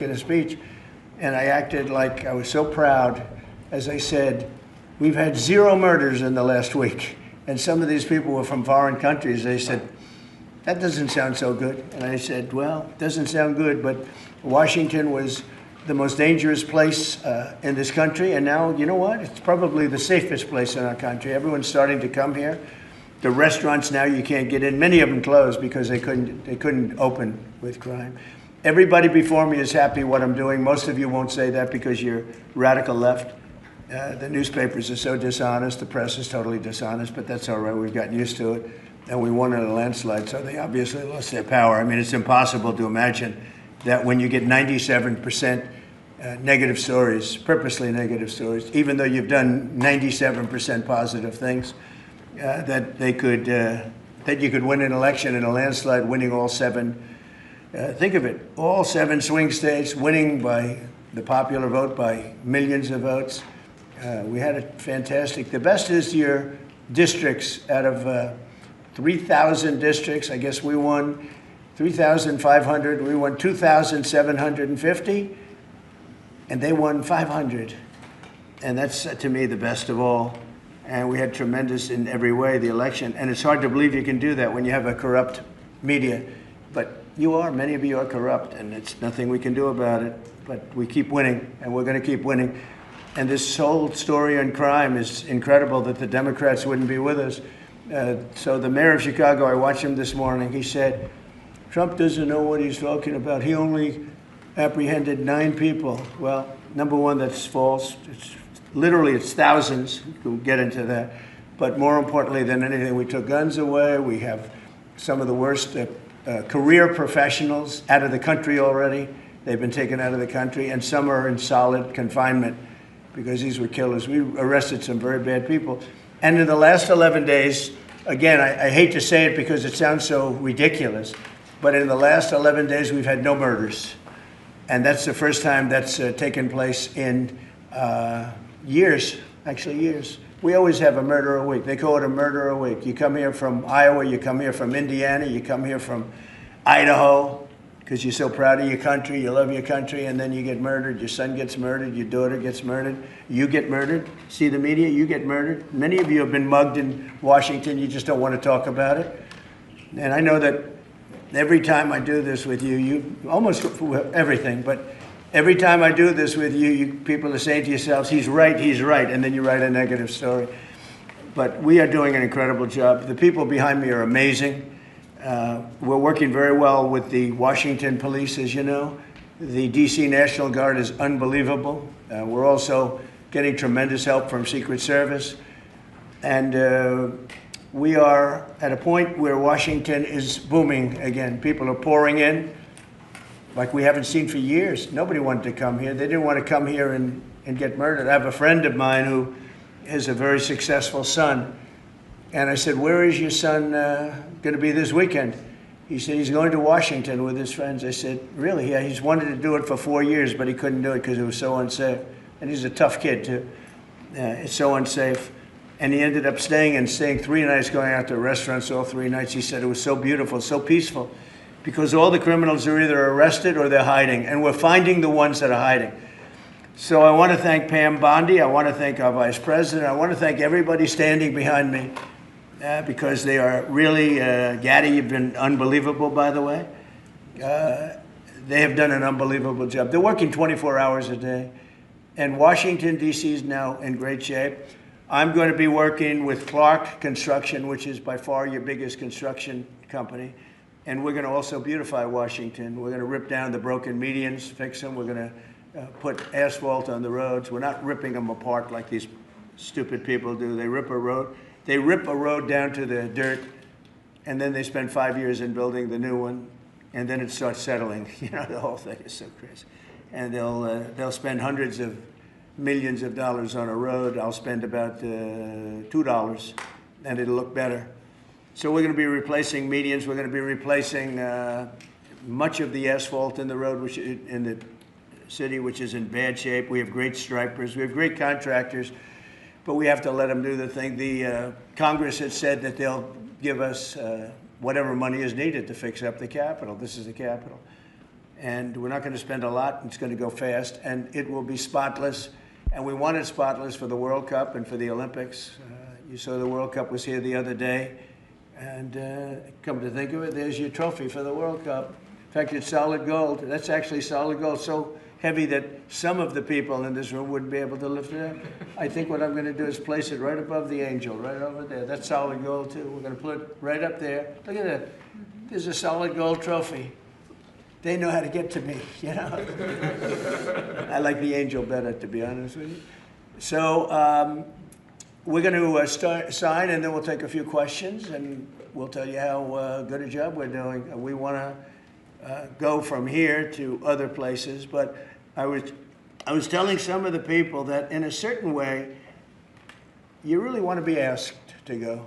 in a speech, and I acted like I was so proud as I said, we've had 0 murders in the last week. And some of these people were from foreign countries. They said, that doesn't sound so good. And I said, well, it doesn't sound good, but Washington was the most dangerous place in this country. And now, you know what? It's probably the safest place in our country. Everyone's starting to come here. The restaurants now you can't get in. Many of them closed because they couldn't open with crime. Everybody before me is happy what I'm doing. Most of you won't say that because you're radical left. The newspapers are so dishonest. The press is totally dishonest, but that's all right. We've gotten used to it. And we won in a landslide, so they obviously lost their power. I mean, it's impossible to imagine that when you get 97% negative stories, purposely negative stories, even though you've done 97% positive things, that you could win an election in a landslide, winning all 7. Think of it, all 7 swing states, winning by the popular vote by millions of votes. We had it fantastic. The best is your districts. Out of 3,000 districts, I guess we won 3,500. We won 2,750, and they won 500. And that's, to me, the best of all. And we had tremendous in every way, the election. And it's hard to believe you can do that when you have a corrupt media. But many of you are corrupt, and it's nothing we can do about it. But we keep winning, and we're going to keep winning. And this whole story on crime is incredible that the Democrats wouldn't be with us. So the mayor of Chicago, I watched him this morning, he said, Trump doesn't know what he's talking about. He only apprehended 9 people. Well, number one, that's false. It's thousands. We'll get into that. But more importantly than anything, we took guns away. We have some of the worst career professionals out of the country already. They've been taken out of the country, and some are in solid confinement because these were killers. We arrested some very bad people. And in the last 11 days, again, I hate to say it because it sounds so ridiculous, but in the last 11 days, we've had no murders. And that's the first time that's taken place in years, actually years. We always have a murder a week. They call it a murder a week. You come here from Iowa, you come here from Indiana, you come here from Idaho, because you're so proud of your country, you love your country, and then you get murdered. Your son gets murdered, your daughter gets murdered, you get murdered. See the media, you get murdered. Many of you have been mugged in Washington, you just don't want to talk about it. And I know that every time I do this with you, you almost everything, but every time I do this with you, people are saying to yourselves, he's right, and then you write a negative story. But we are doing an incredible job. The people behind me are amazing. We're working very well with the Washington police, as you know. The D.C. National Guard is unbelievable. We're also getting tremendous help from Secret Service. And we are at a point where Washington is booming again. People are pouring in like we haven't seen for years. Nobody wanted to come here. They didn't want to come here and get murdered. I have a friend of mine who has a very successful son. And I said, where is your son going to be this weekend? He said, he's going to Washington with his friends. I said, really? Yeah, he's wanted to do it for 4 years, but he couldn't do it because it was so unsafe. And he's a tough kid, too. It's so unsafe. And he ended up staying 3 nights, going out to restaurants all 3 nights. He said it was so beautiful, so peaceful, because all the criminals are either arrested or they're hiding, and we're finding the ones that are hiding. So I want to thank Pam Bondi. I want to thank our vice president. I want to thank everybody standing behind me. Because they are really, Gaddy, you've been unbelievable, by the way. They have done an unbelievable job. They're working 24 hours a day. And Washington, D.C. is now in great shape. I'm going to be working with Clark Construction, which is by far your biggest construction company. And we're going to also beautify Washington. We're going to rip down the broken medians, fix them. We're going to put asphalt on the roads. We're not ripping them apart like these stupid people do. They rip a road. They rip a road down to the dirt, and then they spend 5 years in building the new one, and then it starts settling. You know, the whole thing is so crazy. And they'll spend hundreds of millions of dollars on a road. I'll spend about $2, and it'll look better. So we're going to be replacing medians. We're going to be replacing much of the asphalt in the road, which in the city, which is in bad shape. We have great stripers. We have great contractors. But we have to let them do the thing. The Congress has said that they'll give us whatever money is needed to fix up the Capitol. This is the Capitol. And we're not going to spend a lot. It's going to go fast, and it will be spotless. And we want it spotless for the World Cup and for the Olympics. You saw the World Cup was here the other day. And come to think of it, there's your trophy for the World Cup. In fact, it's solid gold. That's actually solid gold, so heavy that some of the people in this room wouldn't be able to lift it up. I think what I'm going to do is place it right above the angel, right over there. That's solid gold, too. We're going to put it right up there. Look at that. There's a solid gold trophy. They know how to get to me, you know. I like the angel better, to be honest with you. So we're going to sign, and then we'll take a few questions, and we'll tell you how good a job we're doing. We want to go from here to other places, but I was telling some of the people that in a certain way, you really want to be asked to go.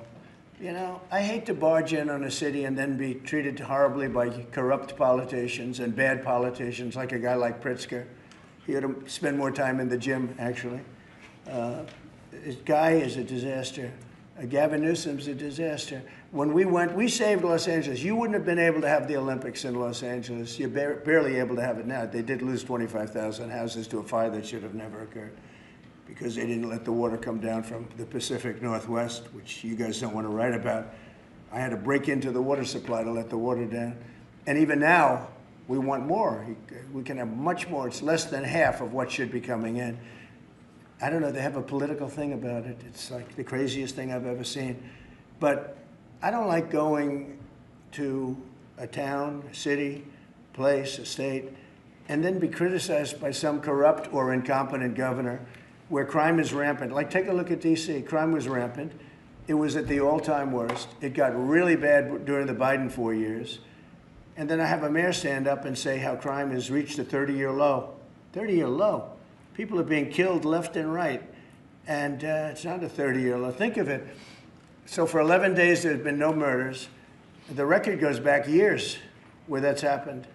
You know, I hate to barge in on a city and then be treated horribly by corrupt politicians and bad politicians, like a guy like Pritzker. He ought to spend more time in the gym, actually. This guy is a disaster. Gavin Newsom's a disaster. When we went, we saved Los Angeles. You wouldn't have been able to have the Olympics in Los Angeles. You're barely able to have it now. They did lose 25,000 houses to a fire that should have never occurred, because they didn't let the water come down from the Pacific Northwest, which you guys don't want to write about. I had to break into the water supply to let the water down. And even now, we want more. We can have much more. It's less than half of what should be coming in. I don't know, they have a political thing about it. It's like the craziest thing I've ever seen. But I don't like going to a town, a city, place, a state, and then be criticized by some corrupt or incompetent governor where crime is rampant. Like, take a look at D.C. Crime was rampant. It was at the all-time worst. It got really bad during the Biden 4 years. And then I have a mayor stand up and say how crime has reached a 30-year low. 30-year low. People are being killed left and right. And it's not a 30-year low. Think of it. So for 11 days, there's been no murders. The record goes back years where that's happened.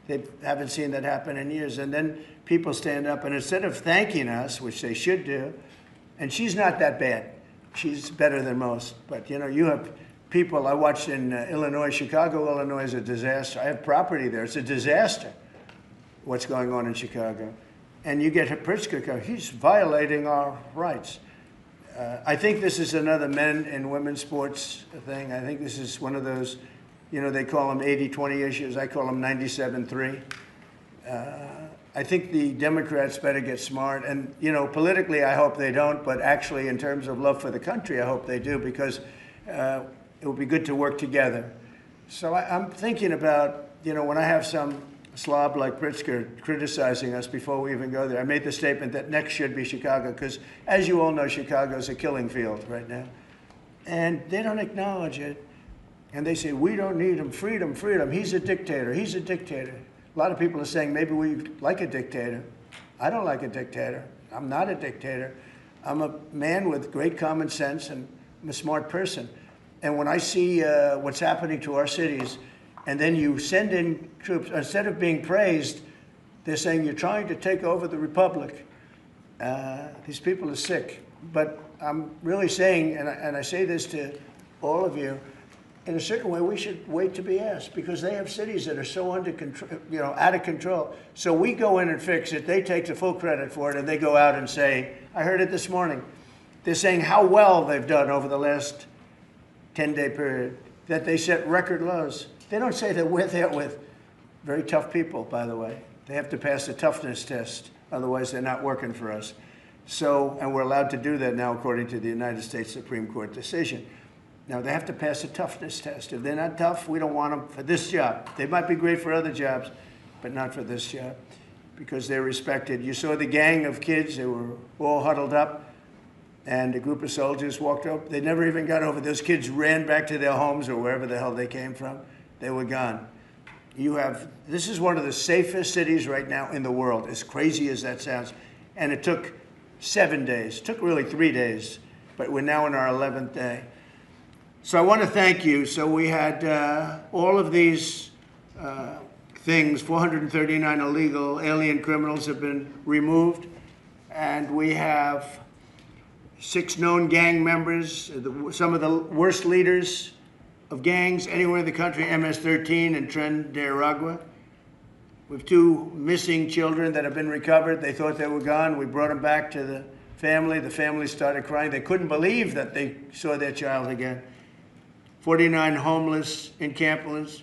They haven't seen that happen in years. And then people stand up, and instead of thanking us, which they should do, and she's not that bad. She's better than most. But, you know, you have people, I watched in Illinois, Chicago, Illinois is a disaster. I have property there. It's a disaster what's going on in Chicago. And you get Pritzker, he's violating our rights. I think this is another men and women's sports thing. I think this is one of those, you know, they call them 80-20 issues. I call them 97-3. I think the Democrats better get smart. And, you know, politically, I hope they don't. But actually, in terms of love for the country, I hope they do, because it would be good to work together. So I'm thinking about, you know, when I have some slob like Pritzker criticizing us before we even go there, I made the statement that next should be Chicago, because, as you all know, Chicago's a killing field right now. And they don't acknowledge it. And they say, we don't need him. Freedom, freedom. He's a dictator. He's a dictator. A lot of people are saying maybe we like a dictator. I don't like a dictator. I'm not a dictator. I'm a man with great common sense, and I'm a smart person. And when I see what's happening to our cities, and then you send in troops, instead of being praised, they're saying you're trying to take over the republic. These people are sick. But I'm really saying, and I say this to all of you, in a certain way, we should wait to be asked, because they have cities that are so under control, you know, out of control. So we go in and fix it. They take the full credit for it, and they go out and say, I heard it this morning. They're saying how well they've done over the last 10-day period, that they set record lows. They don't say that we're there with very tough people, by the way. They have to pass the toughness test. Otherwise, they're not working for us. So, and we're allowed to do that now, according to the United States Supreme Court decision. Now, they have to pass a toughness test. If they're not tough, we don't want them for this job. They might be great for other jobs, but not for this job, because they're respected. You saw the gang of kids. They were all huddled up, and a group of soldiers walked up. They never even got over. Those kids ran back to their homes or wherever the hell they came from. They were gone. This is one of the safest cities right now in the world, as crazy as that sounds. And it took 7 days. It took really 3 days, but we're now in our 11th day. So I want to thank you. So we had all of these things, 439 illegal alien criminals have been removed, and we have 6 known gang members, some of the worst leaders of gangs anywhere in the country, MS-13 and Tren de Aragua. We have 2 missing children that have been recovered. They thought they were gone. We brought them back to the family. The family started crying. They couldn't believe that they saw their child again. 49 homeless encampments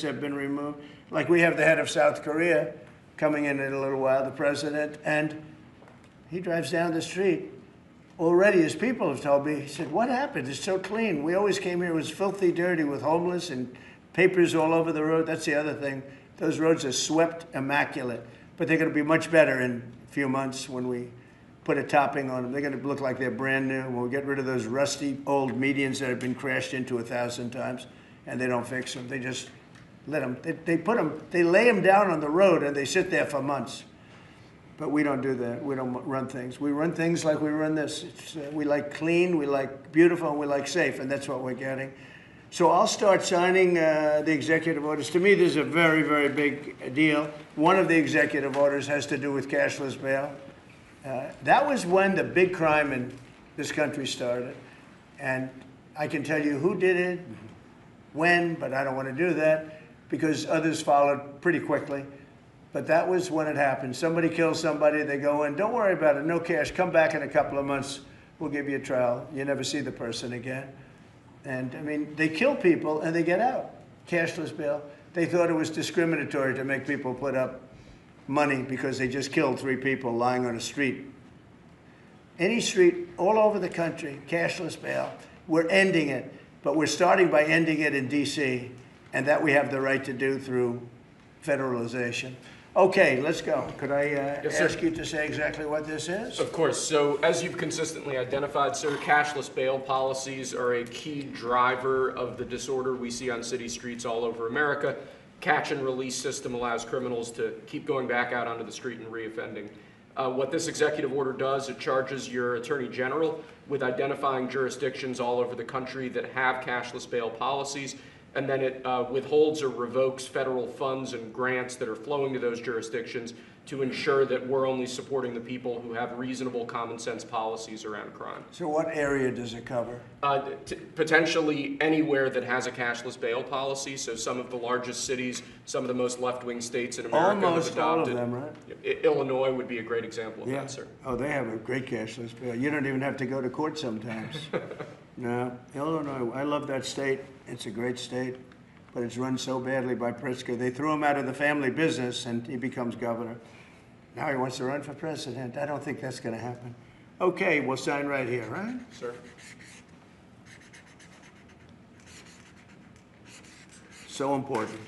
have been removed. Like we have the head of South Korea coming in a little while, the president, and he drives down the street. Already his people have told me, he said, what happened? It's so clean. We always came here, it was filthy dirty with homeless and papers all over the road. That's the other thing. Those roads are swept immaculate, but they're going to be much better in a few months when we put a topping on them. They're going to look like they're brand new. We'll get rid of those rusty old medians that have been crashed into 1,000 times, and they don't fix them. They just let them, they lay them down on the road and they sit there for months. But we don't do that. We don't run things. We run things like we run this. We like clean, we like beautiful, and we like safe, and that's what we're getting. So I'll start signing the executive orders. To me, this is a very, very big deal. One of the executive orders has to do with cashless bail. That was when the big crime in this country started. And I can tell you who did it, when, but I don't want to do that because others followed pretty quickly. But that was when it happened. Somebody kills somebody, they go in, don't worry about it, no cash, come back in a couple of months, we'll give you a trial. You never see the person again. And I mean, they kill people and they get out. Cashless bail. They thought it was discriminatory to make people put up money because they just killed 3 people lying on a street. Any street all over the country, cashless bail. We're ending it, but we're starting by ending it in DC, and that we have the right to do through federalization. Okay, let's go. Could I ask you to say exactly what this is? Of course. So as you've consistently identified, sir, cashless bail policies are a key driver of the disorder we see on city streets all over America. Catch and release system allows criminals to keep going back out onto the street and reoffending. What this executive order does, it charges your attorney general with identifying jurisdictions all over the country that have cashless bail policies, and then it withholds or revokes federal funds and grants that are flowing to those jurisdictions to ensure that we're only supporting the people who have reasonable common sense policies around crime. So what area does it cover? Potentially anywhere that has a cashless bail policy. So some of the largest cities, some of the most left-wing states in America Almost have adopted. all of them, right? Illinois would be a great example of that, sir. Oh, they have a great cashless bail. You don't even have to go to court sometimes. No, Illinois, I love that state. It's a great state, but it's run so badly by Pritzker. They threw him out of the family business and he becomes governor. Now he wants to run for president. I don't think that's going to happen. Okay, we'll sign right here, right? Sir. So important.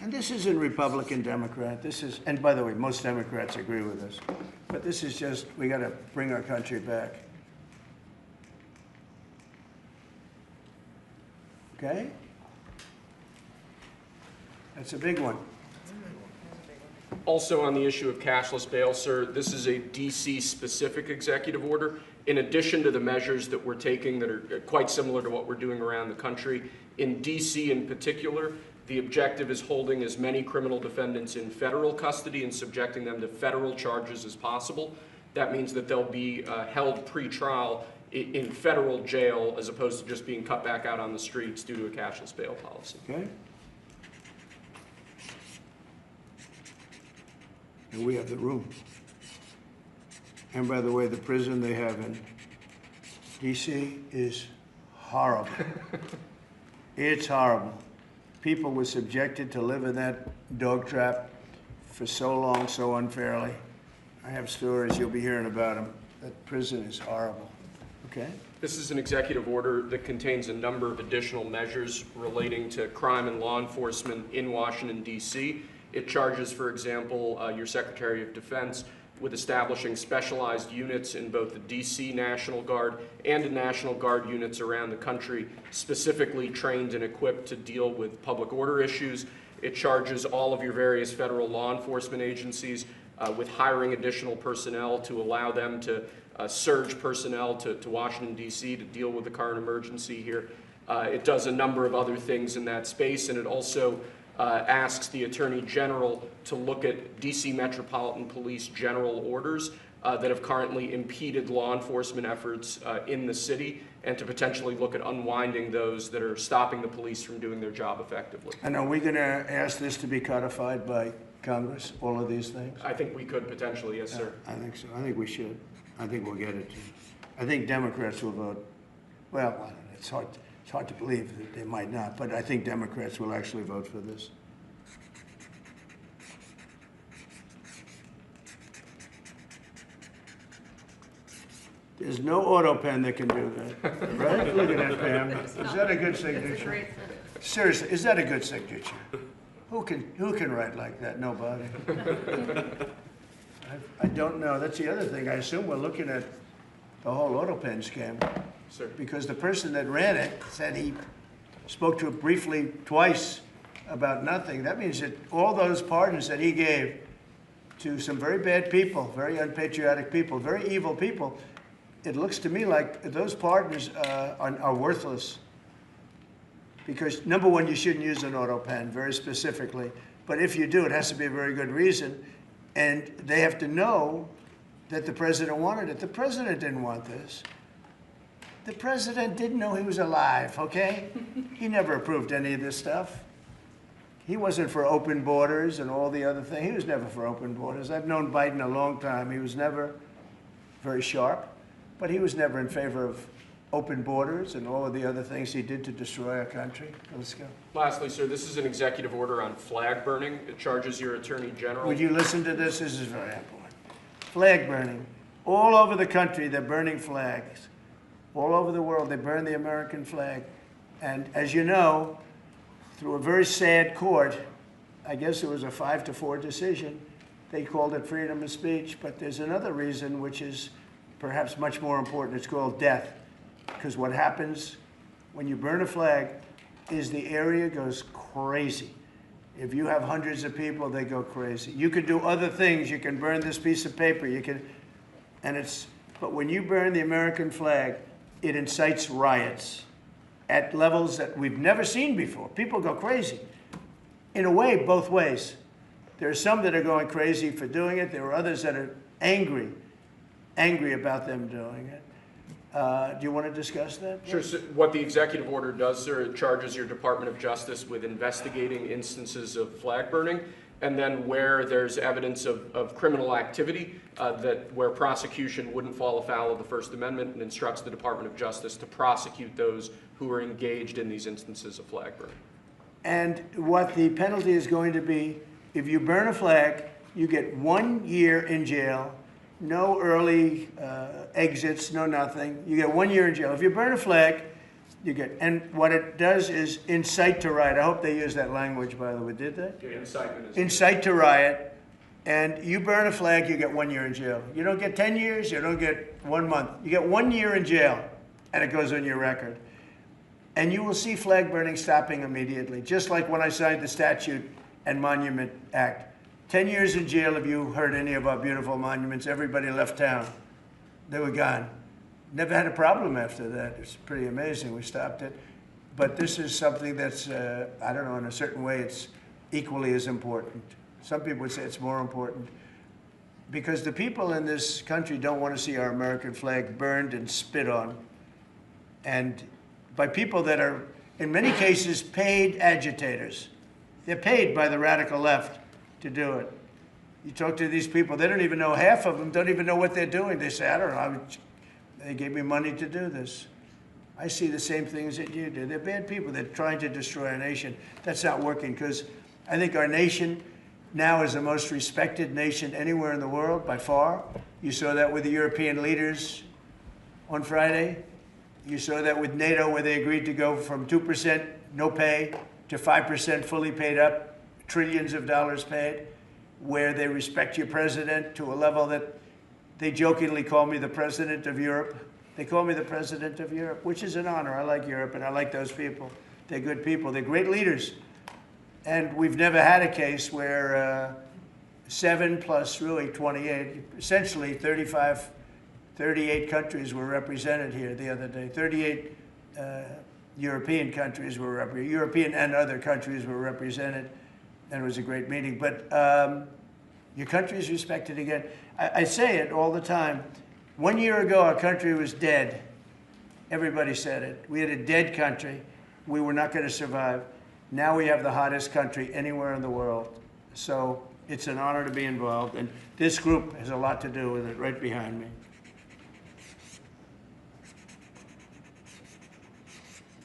And this isn't Republican, Democrat. This is, and by the way, most Democrats agree with us. But this is just, we got to bring our country back. Okay? That's a big one. Also on the issue of cashless bail, sir, this is a DC-specific executive order. In addition to the measures that we're taking that are quite similar to what we're doing around the country, in DC in particular, the objective is holding as many criminal defendants in federal custody and subjecting them to federal charges as possible. That means that they'll be held pre-trial in federal jail as opposed to just being cut back out on the streets due to a cashless bail policy. Okay? And we have the room. And by the way, the prison they have in DC is horrible. It's horrible. People were subjected to live in that dog trap for so long, so unfairly. I have stories, you'll be hearing about them. That prison is horrible. Okay? This is an executive order that contains a number of additional measures relating to crime and law enforcement in Washington, D.C. It charges, for example, your Secretary of Defense with establishing specialized units in both the D.C. National Guard and in National Guard units around the country, specifically trained and equipped to deal with public order issues. It charges all of your various federal law enforcement agencies with hiring additional personnel to allow them to surge personnel to Washington, D.C. to deal with the current emergency here. It does a number of other things in that space, and it also asks the Attorney General to look at D.C. Metropolitan Police general orders that have currently impeded law enforcement efforts in the city, and to potentially look at unwinding those that are stopping the police from doing their job effectively. And are we going to ask this to be codified by Congress, all of these things? I think we could potentially, yes, sir. I think so. I think we should. I think we'll get it too. I think Democrats will vote. Well, I don't know. It's hard to believe that they might not, but I think Democrats will actually vote for this. There's no auto pen that can do that, right? Look at that, Pam. Is that a good signature? Seriously, is that a good signature? Who can write like that? Nobody. I don't know. That's the other thing. I assume we're looking at the whole auto pen scam. Sir. Because the person that ran it said he spoke to it briefly twice about nothing. That means that all those pardons that he gave to some very bad people, very unpatriotic people, very evil people, it looks to me like those pardons are worthless. Because, number one, you shouldn't use an auto pen, very specifically. But if you do, it has to be a very good reason. And they have to know that the president wanted it. The president didn't want this. The president didn't know he was alive, okay? He never approved any of this stuff. He wasn't for open borders and all the other things. He was never for open borders. I've known Biden a long time. He was never very sharp, but he was never in favor of open borders and all of the other things he did to destroy our country. Let's go. Lastly, sir, this is an executive order on flag burning. It charges your attorney general. Would you listen to this? This is very important. Flag burning. All over the country, they're burning flags. All over the world, they burn the American flag. And as you know, through a very sad court, I guess it was a 5-4 decision, they called it freedom of speech. But there's another reason, which is perhaps much more important. It's called death. Because what happens when you burn a flag is the area goes crazy. If you have hundreds of people, they go crazy. You can do other things. You can burn this piece of paper. But when you burn the American flag, it incites riots at levels that we've never seen before. People go crazy. In a way, both ways. There are some that are going crazy for doing it. There are others that are angry about them doing it. Do you want to discuss that? Sure. So what the executive order does, sir, it charges your Department of Justice with investigating instances of flag burning, and then where there's evidence of criminal activity, where prosecution wouldn't fall afoul of the First Amendment, and instructs the Department of Justice to prosecute those who are engaged in these instances of flag burning. And what the penalty is going to be, if you burn a flag, you get 1 year in jail. No early exits, no nothing. You get 1 year in jail. If you burn a flag, you get, and what it does is incite to riot. I hope they use that language, by the way. Did they? Yeah, incitement is incite to riot. And you burn a flag, you get 1 year in jail. You don't get 10 years, you don't get 1 month. You get 1 year in jail, and it goes on your record. And you will see flag burning stopping immediately, just like when I signed the Statute and Monument Act. 10 years in jail if you hurt any of our beautiful monuments. Everybody left town. They were gone. Never had a problem after that. It's pretty amazing. We stopped it. But this is something that's, I don't know, in a certain way, it's equally as important. Some people would say it's more important. Because the people in this country don't want to see our American flag burned and spit on. And by people that are, in many cases, paid agitators. They're paid by the radical left to do it. You talk to these people, they don't even know, half of them don't even know what they're doing. They say, I don't know, they gave me money to do this. I see the same things that you do. They're bad people. They're trying to destroy our nation. That's not working, because I think our nation now is the most respected nation anywhere in the world, by far. You saw that with the European leaders on Friday. You saw that with NATO, where they agreed to go from 2% no pay to 5% fully paid up, trillions of dollars paid, where they respect your president to a level that they jokingly call me the president of Europe. They call me the president of Europe, which is an honor. I like Europe, and I like those people. They're good people. They're great leaders. And we've never had a case where 7 plus really 28, essentially 38 countries were represented here the other day. 38 European countries were represented. European and other countries were represented. And it was a great meeting. But Your country is respected again. I say it all the time. 1 year ago, our country was dead. Everybody said it. We had a dead country. We were not going to survive. Now we have the hottest country anywhere in the world. So it's an honor to be involved. And this group has a lot to do with it, right behind me.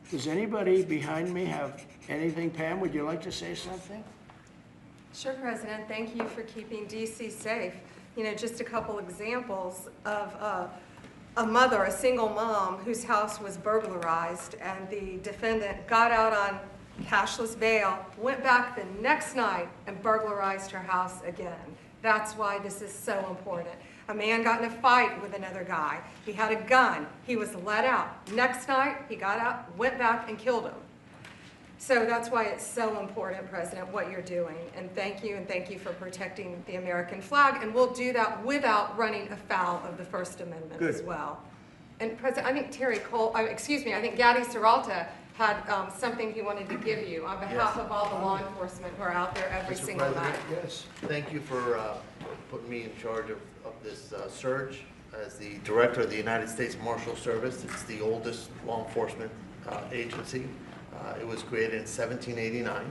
Does anybody behind me have anything? Pam, would you like to say something? Sure, President. Thank you for keeping DC safe. You know, just a couple examples of a mother, a single mom, whose house was burglarized, and the defendant got out on cashless bail, went back the next night and burglarized her house again. That's why this is so important. A man got in a fight with another guy. He had a gun. He was let out. Next night, he got out, went back, and killed him. So that's why it's so important, President, what you're doing. And thank you for protecting the American flag. And we'll do that without running afoul of the First Amendment as well. And President, I think I think Gaddy Serralta had something he wanted to give you on behalf of all the law enforcement who are out there every single night. Yes. Thank you for putting me in charge of this surge. As the Director of the United States Marshal Service, it's the oldest law enforcement agency. It was created in 1789.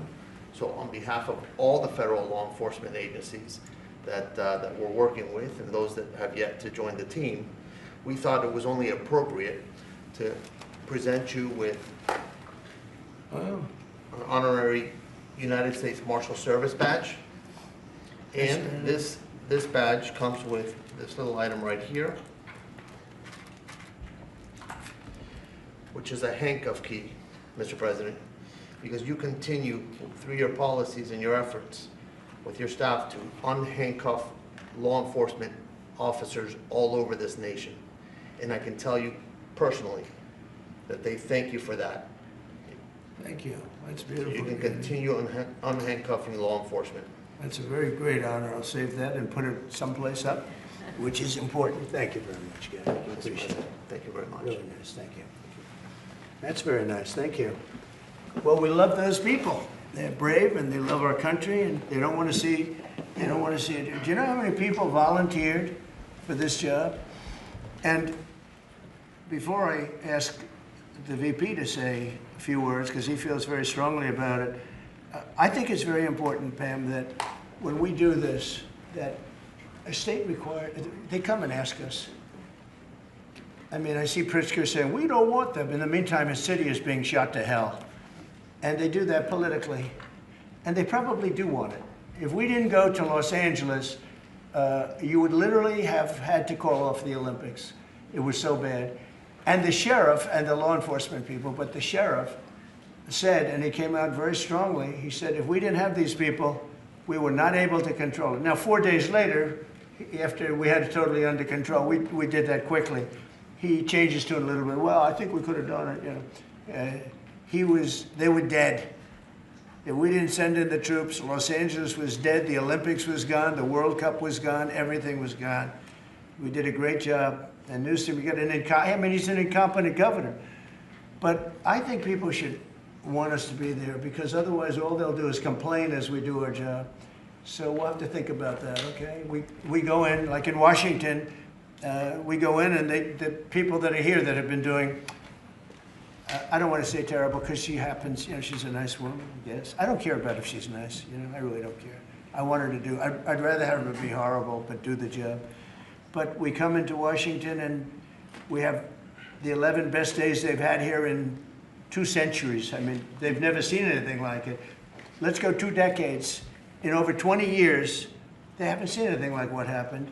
So on behalf of all the federal law enforcement agencies that we're working with and those that have yet to join the team, we thought it was only appropriate to present you with an honorary United States Marshal Service badge. And this badge comes with this little item right here, which is a handcuff key, Mr. President, because you continue through your policies and your efforts with your staff to unhandcuff law enforcement officers all over this nation. And I can tell you personally that they thank you for that. Thank you. That's beautiful. You can continue unhandcuffing law enforcement. That's a very great honor. I'll save that and put it someplace up, which is important. Thank you very much, Gary. I appreciate it. Thank you very much. Really nice. Thank you. That's very nice. Thank you. Well, we love those people. They're brave and they love our country and they don't want to see it. Do you know how many people volunteered for this job? And before I ask the VP to say a few words, because he feels very strongly about it, I think it's very important, Pam, that when we do this, that a state they come and ask us. I mean, I see Pritzker saying, we don't want them. In the meantime, a city is being shot to hell. And they do that politically. And they probably do want it. If we didn't go to Los Angeles, you would literally have had to call off the Olympics. It was so bad. And the sheriff and the law enforcement people, but the sheriff said, and he came out very strongly, he said, if we didn't have these people, we were not able to control it. Now, 4 days later, after we had it totally under control, we did that quickly. He changed his tune a little bit. Well, I think we could have done it, you know. They were dead. If we didn't send in the troops, Los Angeles was dead, the Olympics was gone, the World Cup was gone, everything was gone. We did a great job. And Newsom, he's an incompetent governor. But I think people should want us to be there because otherwise all they'll do is complain as we do our job. So we'll have to think about that, okay? We go in, like in Washington, we go in and the people that are here that have been doing, I don't want to say terrible because she happens, she's a nice woman, yes. I don't care about if she's nice, I really don't care. I want her to do, I'd rather have her be horrible but do the job. But we come into Washington and we have the 11 best days they've had here in 2 centuries. I mean, they've never seen anything like it. Let's go 2 decades. In over 20 years, they haven't seen anything like what happened.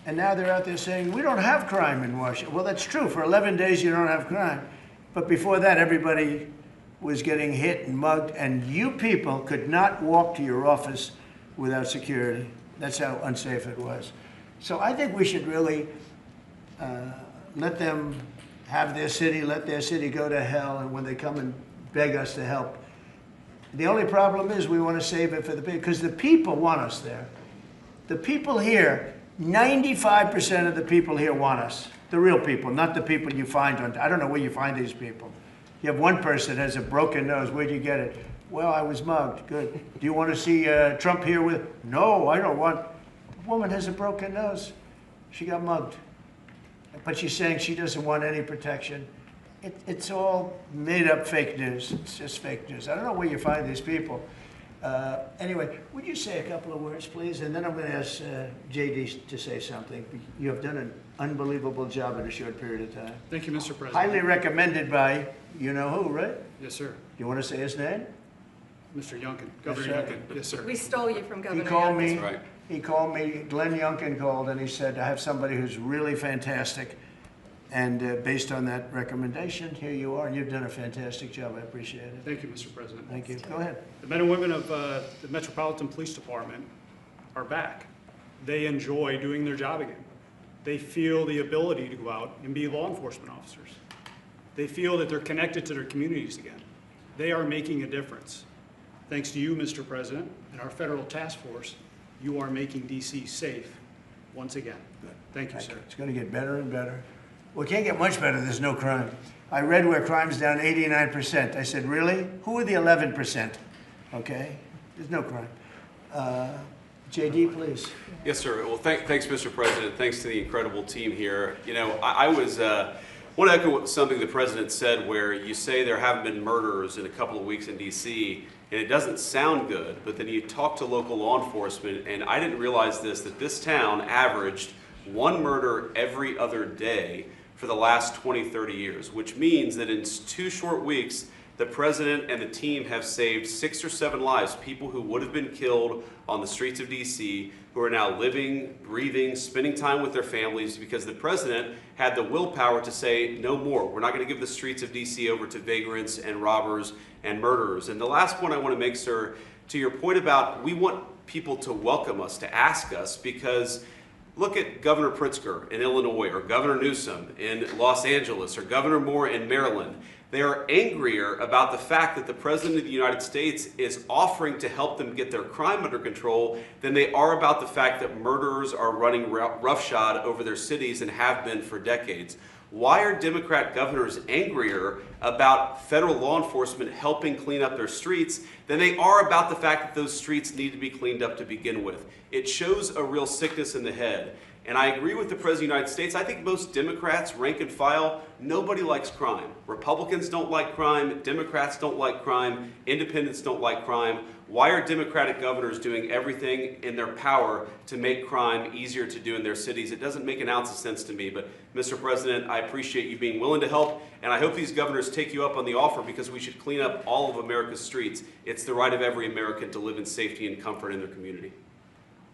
And now they're out there saying, we don't have crime in Washington. Well, that's true. For 11 days, you don't have crime. But before that, everybody was getting hit and mugged, and you people could not walk to your office without security. That's how unsafe it was. So I think we should really let them have their city, let their city go to hell, and when they come and beg us to help. The only problem is we want to save it for the people, because the people want us there. The people here, 95% of the people here want us. The real people, not the people you find on, I don't know where you find these people. You have one person that has a broken nose, where'd you get it? Well, I was mugged, good. Do you want to see Trump here with, no, I don't want. woman has a broken nose. She got mugged. But she's saying she doesn't want any protection. It's all made up fake news. It's just fake news. I don't know where you find these people. Anyway, would you say a couple of words, please? And then I'm going to ask JD to say something. You have done an unbelievable job in a short period of time. Thank you, Mr. President. Highly recommended by you-know-who, right? Yes, sir. You want to say his name? Mr. Youngkin, Governor right. Youngkin. Yes, sir. We stole you from He Governor called Youngkin. me. right. He called me. Glenn Youngkin called, and he said, "I have somebody who's really fantastic." And based on that recommendation, here you are, and you've done a fantastic job. I appreciate it. Thank you, Mr. President. Thank you. Go ahead. The men and women of the Metropolitan Police Department are back. They enjoy doing their job again. They feel the ability to go out and be law enforcement officers. They feel that they're connected to their communities again. They are making a difference. Thanks to you, Mr. President, and our federal task force, you are making DC safe once again. Thank you, sir. It's going to get better and better. Well, it can't get much better. There's no crime. I read where crime's down 89%. I said, really? Who are the 11%? Okay? There's no crime. JD, please. Yes, sir. Well, thanks, Mr. President. Thanks to the incredible team here. You know, I want to echo something the President said, where you say there haven't been murders in a couple of weeks in D.C., and it doesn't sound good, but then you talk to local law enforcement, and I didn't realize that this town averaged one murder every other day for the last 20, 30 years, which means that in 2 short weeks, the President and the team have saved 6 or 7 lives, people who would have been killed on the streets of D.C., who are now living, breathing, spending time with their families, because the President had the willpower to say, no more. We're not going to give the streets of D.C. over to vagrants and robbers and murderers. And the last point I want to make, sir, to your point about we want people to welcome us, to ask us, because look at Governor Pritzker in Illinois, or Governor Newsom in Los Angeles, or Governor Moore in Maryland. They are angrier about the fact that the President of the United States is offering to help them get their crime under control than they are about the fact that murderers are running roughshod over their cities and have been for decades. Why are Democrat governors angrier about federal law enforcement helping clean up their streets than they are about the fact that those streets need to be cleaned up to begin with? It shows a real sickness in the head. And I agree with the President of the United States. I think most Democrats, rank and file, nobody likes crime. Republicans don't like crime. Democrats don't like crime. Independents don't like crime. Why are Democratic governors doing everything in their power to make crime easier to do in their cities? It doesn't make an ounce of sense to me. But, Mr. President, I appreciate you being willing to help, and I hope these governors take you up on the offer, because we should clean up all of America's streets. It's the right of every American to live in safety and comfort in their community.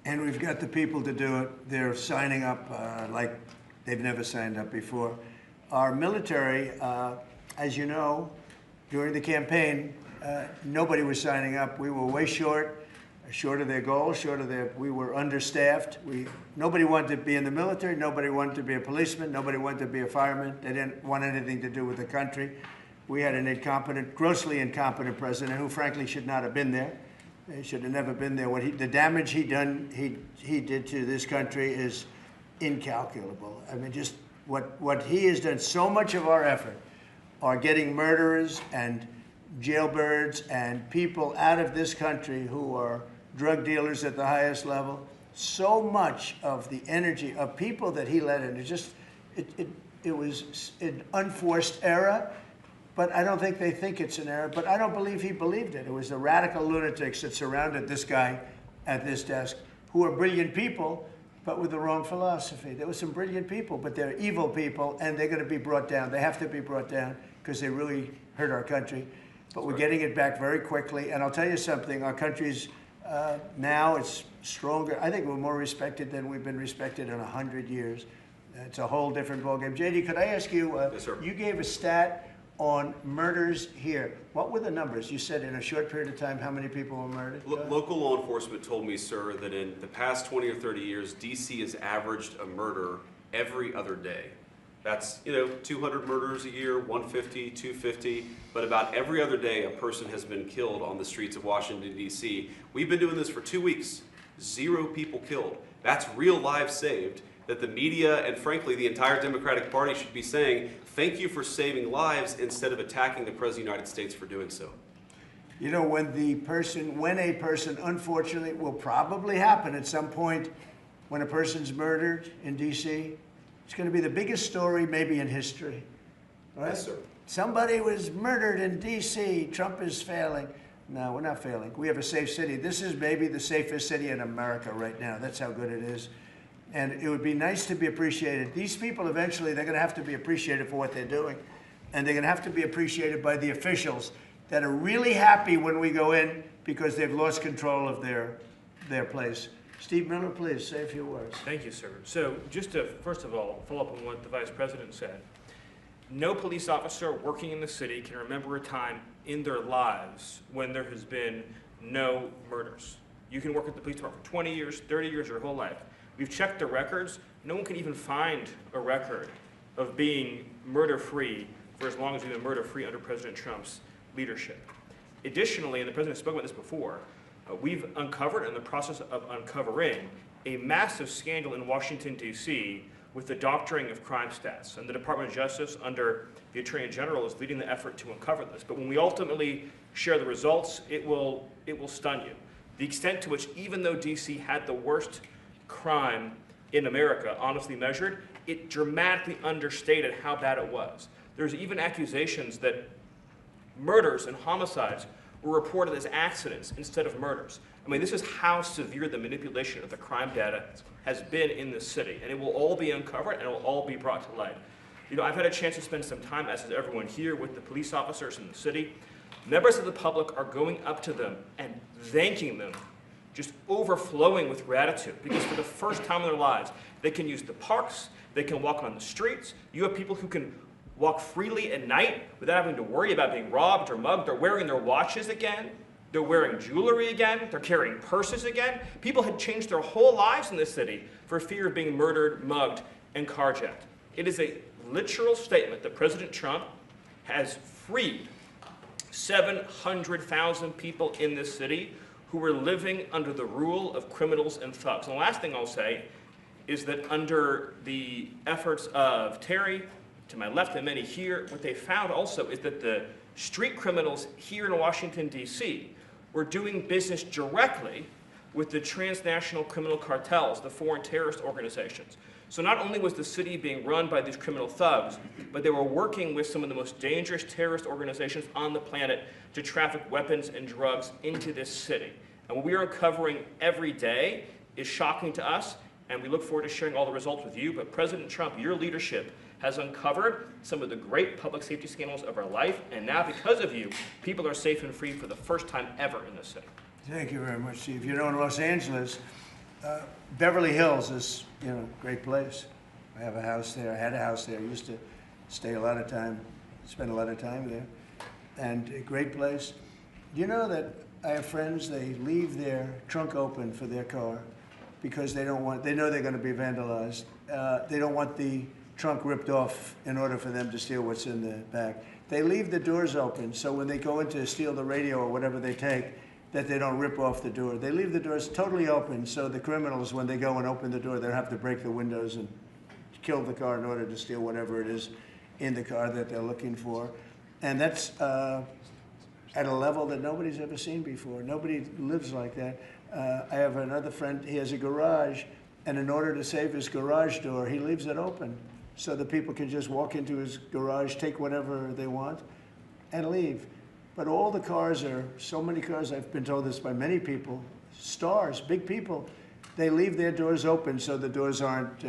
And we've got the people to do it. They're signing up like they've never signed up before. Our military, as you know, during the campaign, nobody was signing up. We were way short of their goal, we were understaffed. Nobody wanted to be in the military. Nobody wanted to be a policeman. Nobody wanted to be a fireman. They didn't want anything to do with the country. We had an incompetent, grossly incompetent president who, frankly, should not have been there. He should have never been there. The damage he did to this country is incalculable. I mean, just what he has done. So much of our effort are getting murderers and jailbirds and people out of this country who are drug dealers at the highest level. So much of the energy of people that he let in, it was an unforced error. But I don't think they think it's an error. But I don't believe he believed it. It was the radical lunatics that surrounded this guy at this desk, who are brilliant people, but with the wrong philosophy. There were some brilliant people, but they're evil people, and they're going to be brought down. They have to be brought down because they really hurt our country. But we're getting it back very quickly. And I'll tell you something, our country's now it's stronger. I think we're more respected than we've been respected in 100 years. It's a whole different ballgame. JD, could I ask you, Yes, sir. You gave a stat on murders here. What were the numbers? You said in a short period of time, how many people were murdered? Local law enforcement told me, sir, that in the past 20 or 30 years, D.C. has averaged a murder every other day. That's, 200 murders a year, 150, 250, but about every other day a person has been killed on the streets of Washington, D.C. We've been doing this for 2 weeks. 0 people killed. That's real lives saved that the media and, frankly, the entire Democratic Party should be saying, thank you for saving lives, instead of attacking the President of the United States for doing so. You know, when a person, unfortunately, will probably happen at some point, when a person's murdered in D.C., it's going to be the biggest story maybe in history. Right? Yes, sir. Somebody was murdered in D.C. Trump is failing. No, we're not failing. We have a safe city. This is maybe the safest city in America right now. That's how good it is. And it would be nice to be appreciated. These people eventually, they're going to have to be appreciated for what they're doing. And they're going to have to be appreciated by the officials that are really happy when we go in because they've lost control of their place. Steve Miller, please say a few words. Thank you, sir. So just to, first of all, follow up on what the Vice President said. No police officer working in the city can remember a time in their lives when there has been no murders. You can work at the police department for 20 years, 30 years, your whole life. We've checked the records. No one can even find a record of being murder-free for as long as we've been murder-free under President Trump's leadership. Additionally, and the President spoke about this before, we've uncovered, in the process of uncovering, a massive scandal in Washington, D.C. with the doctoring of crime stats. And the Department of Justice, under the Attorney General, is leading the effort to uncover this. But when we ultimately share the results, it will stun you. The extent to which, even though D.C. had the worst crime in America, honestly measured, it dramatically understated how bad it was. There's even accusations that murders and homicides were reported as accidents instead of murders. I mean, this is how severe the manipulation of the crime data has been in this city, and it will all be uncovered and it will all be brought to light. You know, I've had a chance to spend some time, as has everyone here, with the police officers in the city. Members of the public are going up to them and thanking them, just overflowing with gratitude, because for the first time in their lives, they can use the parks, they can walk on the streets. You have people who can walk freely at night without having to worry about being robbed or mugged. They're wearing their watches again. They're wearing jewelry again. They're carrying purses again. People had changed their whole lives in this city for fear of being murdered, mugged, and carjacked. It is a literal statement that President Trump has freed 700,000 people in this city who were living under the rule of criminals and thugs. And the last thing I'll say is that under the efforts of Terry, to my left and many here, what they found also is that the street criminals here in Washington, D.C. were doing business directly with the transnational criminal cartels, the foreign terrorist organizations. So not only was the city being run by these criminal thugs, but they were working with some of the most dangerous terrorist organizations on the planet to traffic weapons and drugs into this city. And what we are uncovering every day is shocking to us, and we look forward to sharing all the results with you. But President Trump, your leadership has uncovered some of the great public safety scandals of our life, and now because of you, people are safe and free for the first time ever in this city. Thank you very much, Steve. You know, in Los Angeles, Beverly Hills is, you know, a great place. I have a house there. I had a house there. I used to stay a lot of time, spend a lot of time there. And a great place. Do you know that I have friends, they leave their trunk open for their car because they don't want, they know they're going to be vandalized. They don't want the trunk ripped off in order for them to steal what's in the back. They leave the doors open so when they go in to steal the radio or whatever they take, that they don't rip off the door. They leave the doors totally open so the criminals, when they go and open the door, they don't have to break the windows and kill the car in order to steal whatever it is in the car that they're looking for. And that's at a level that nobody's ever seen before. Nobody lives like that. I have another friend, he has a garage, and in order to save his garage door, he leaves it open so that people can just walk into his garage, take whatever they want, and leave. But all the cars are, so many cars, I've been told this by many people, stars, big people, they leave their doors open so the doors aren't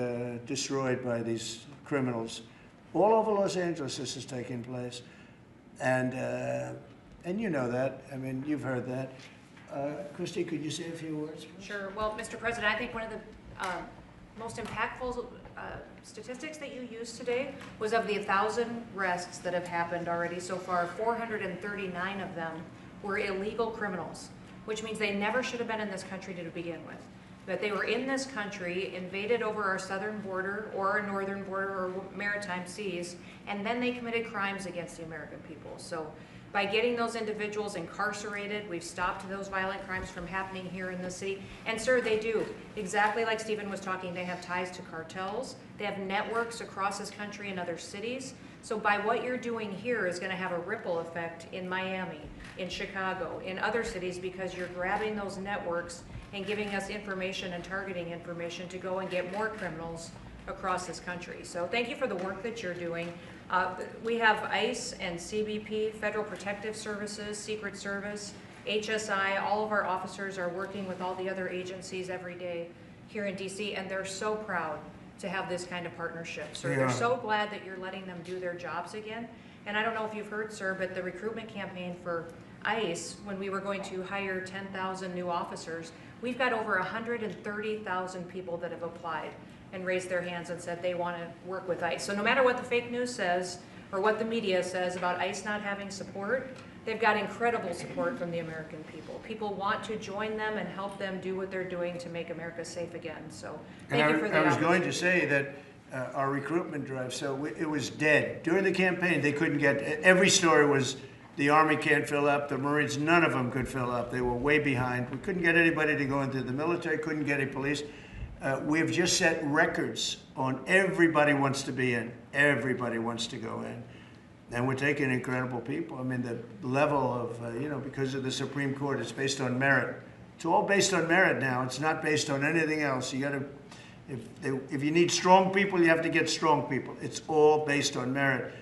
destroyed by these criminals. All over Los Angeles this is taking place. And you know that, I mean, you've heard that. Christy, could you say a few words? Sure. Well, Mr. President, I think one of the most impactful statistics that you used today was of the 1,000 arrests that have happened already so far, 439 of them were illegal criminals, which means they never should have been in this country to begin with. But they were in this country, invaded over our southern border or our northern border or maritime seas, and then they committed crimes against the American people. So by getting those individuals incarcerated, we've stopped those violent crimes from happening here in the city. And sir, they do. Exactly like Stephen was talking, they have ties to cartels. They have networks across this country and other cities. So by what you're doing here is going to have a ripple effect in Miami, in Chicago, in other cities, because you're grabbing those networks and giving us information and targeting information to go and get more criminals across this country. So thank you for the work that you're doing. We have ICE and CBP, Federal Protective Services, Secret Service, HSI, all of our officers are working with all the other agencies every day here in DC, and they're so proud to have this kind of partnership. So they're so glad that you're letting them do their jobs again. And I don't know if you've heard, sir, but the recruitment campaign for ICE, when we were going to hire 10,000 new officers, we've got over 130,000 people that have applied and raised their hands and said they want to work with ICE. So no matter what the fake news says or what the media says about ICE not having support, they've got incredible support from the American people. People want to join them and help them do what they're doing to make America safe again. So thank you for the I was going opportunity. to say that our recruitment drive, it was dead. During the campaign, they couldn't get, every story was the Army can't fill up, the Marines, none of them could fill up. They were way behind. We couldn't get anybody to go into the military, couldn't get any police. We've just set records on everybody wants to be in. Everybody wants to go in. And we're taking incredible people. I mean, the level of, because of the Supreme Court, it's based on merit. It's all based on merit now. It's not based on anything else. You got to, if you need strong people, you have to get strong people. It's all based on merit.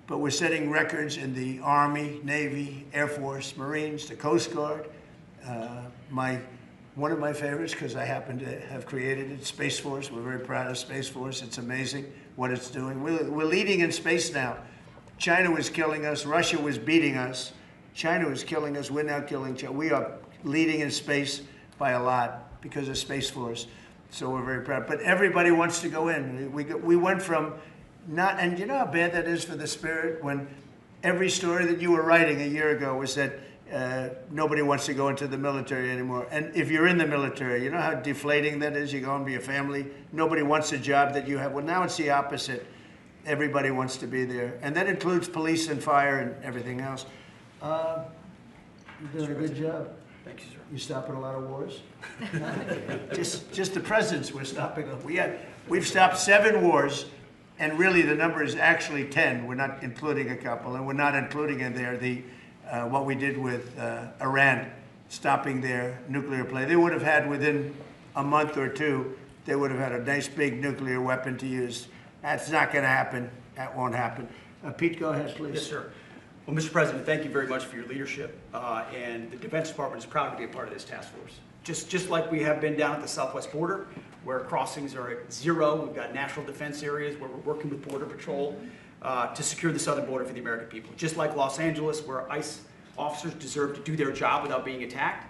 But we're setting records in the Army, Navy, Air Force, Marines, the Coast Guard. One of my favorites, because I happen to have created it, Space Force. We're very proud of Space Force. It's amazing what it's doing. We're leading in space now. China was killing us. Russia was beating us. China was killing us. We're now killing China. We are leading in space by a lot because of Space Force. So we're very proud. But everybody wants to go in. We went from not, and you know how bad that is for the spirit when every story that you were writing a year ago was that nobody wants to go into the military anymore. And if you're in the military, you know how deflating that is? You go and be a family. Nobody wants a job that you have. Well, now it's the opposite. Everybody wants to be there. And that includes police and fire and everything else. You're doing a good job. Thank you, sir. You stopping a lot of wars? just the presidents we're stopping. We've stopped 7 wars, and really the number is actually 10. We're not including a couple, and we're not including in there what we did with Iran, stopping their nuclear play. They would have had within a month or two, they would have had a nice big nuclear weapon to use. That's not going to happen. That won't happen. Pete, go ahead, please. Yes, sir. Well, Mr. President, thank you very much for your leadership, and the Defense Department is proud to be a part of this task force. Just like we have been down at the southwest border, where crossings are at 0, we've got national defense areas where we're working with Border Patrol to secure the southern border for the American people. Just like Los Angeles, where ICE officers deserve to do their job without being attacked,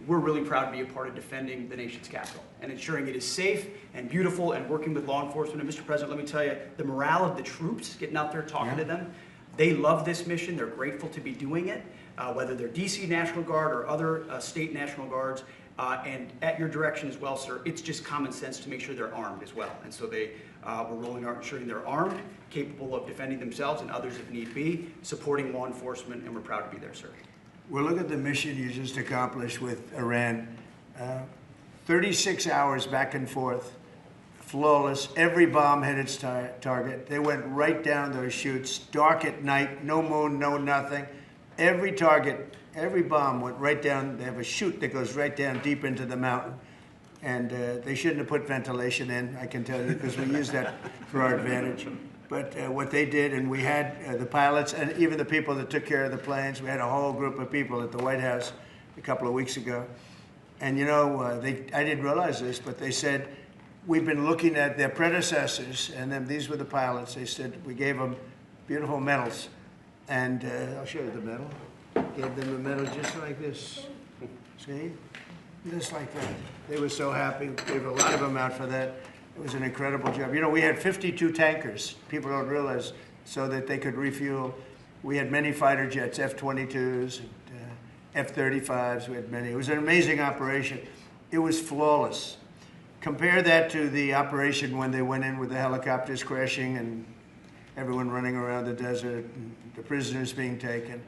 we're really proud to be a part of defending the nation's capital and ensuring it is safe and beautiful and working with law enforcement. And Mr. President, let me tell you, the morale of the troops, getting out there talking to them, they love this mission. They're grateful to be doing it, whether they're DC National Guard or other state National Guards. And at your direction as well, sir, it's just common sense to make sure they're armed as well. And so we're rolling out ensuring they're armed, capable of defending themselves and others if need be, supporting law enforcement, and we're proud to be there, sir. Well, look at the mission you just accomplished with Iran. 36 hours back and forth, flawless. Every bomb hit its target. They went right down those chutes, dark at night, no moon, no nothing. Every target, every bomb went right down. They have a chute that goes right down deep into the mountain. And they shouldn't have put ventilation in, I can tell you, because we use that for our advantage. But what they did, and we had the pilots and even the people that took care of the planes, we had a whole group of people at the White House a couple of weeks ago. And you know, I didn't realize this, but they said, we've been looking at their predecessors, and then these were the pilots. They said, we gave them beautiful medals. And I'll show you the medal. Gave them a medal just like this. See? Just like that. They were so happy. Gave a lot of them out for that. It was an incredible job. You know, we had 52 tankers. People don't realize, so that they could refuel. We had many fighter jets, F-22s, and, F-35s. We had many. It was an amazing operation. It was flawless. Compare that to the operation when they went in with the helicopters crashing and everyone running around the desert, and the prisoners being taken.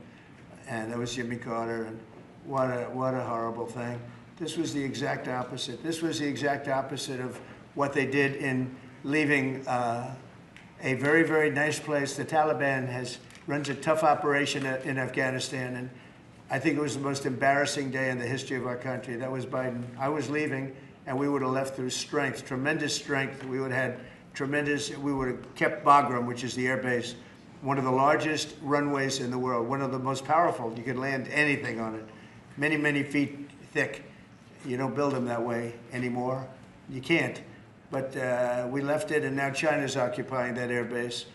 And that was Jimmy Carter. And what a horrible thing. This was the exact opposite. This was the exact opposite of what they did in leaving a very, very nice place. The Taliban runs a tough operation in Afghanistan, and I think it was the most embarrassing day in the history of our country. That was Biden. I was leaving, and we would have left through strength, tremendous strength. We would have had tremendous, we would have kept Bagram, which is the air base, one of the largest runways in the world, one of the most powerful. You could land anything on it, many, many feet thick. You don't build them that way anymore. You can't. But we left it, and now China's occupying that air base.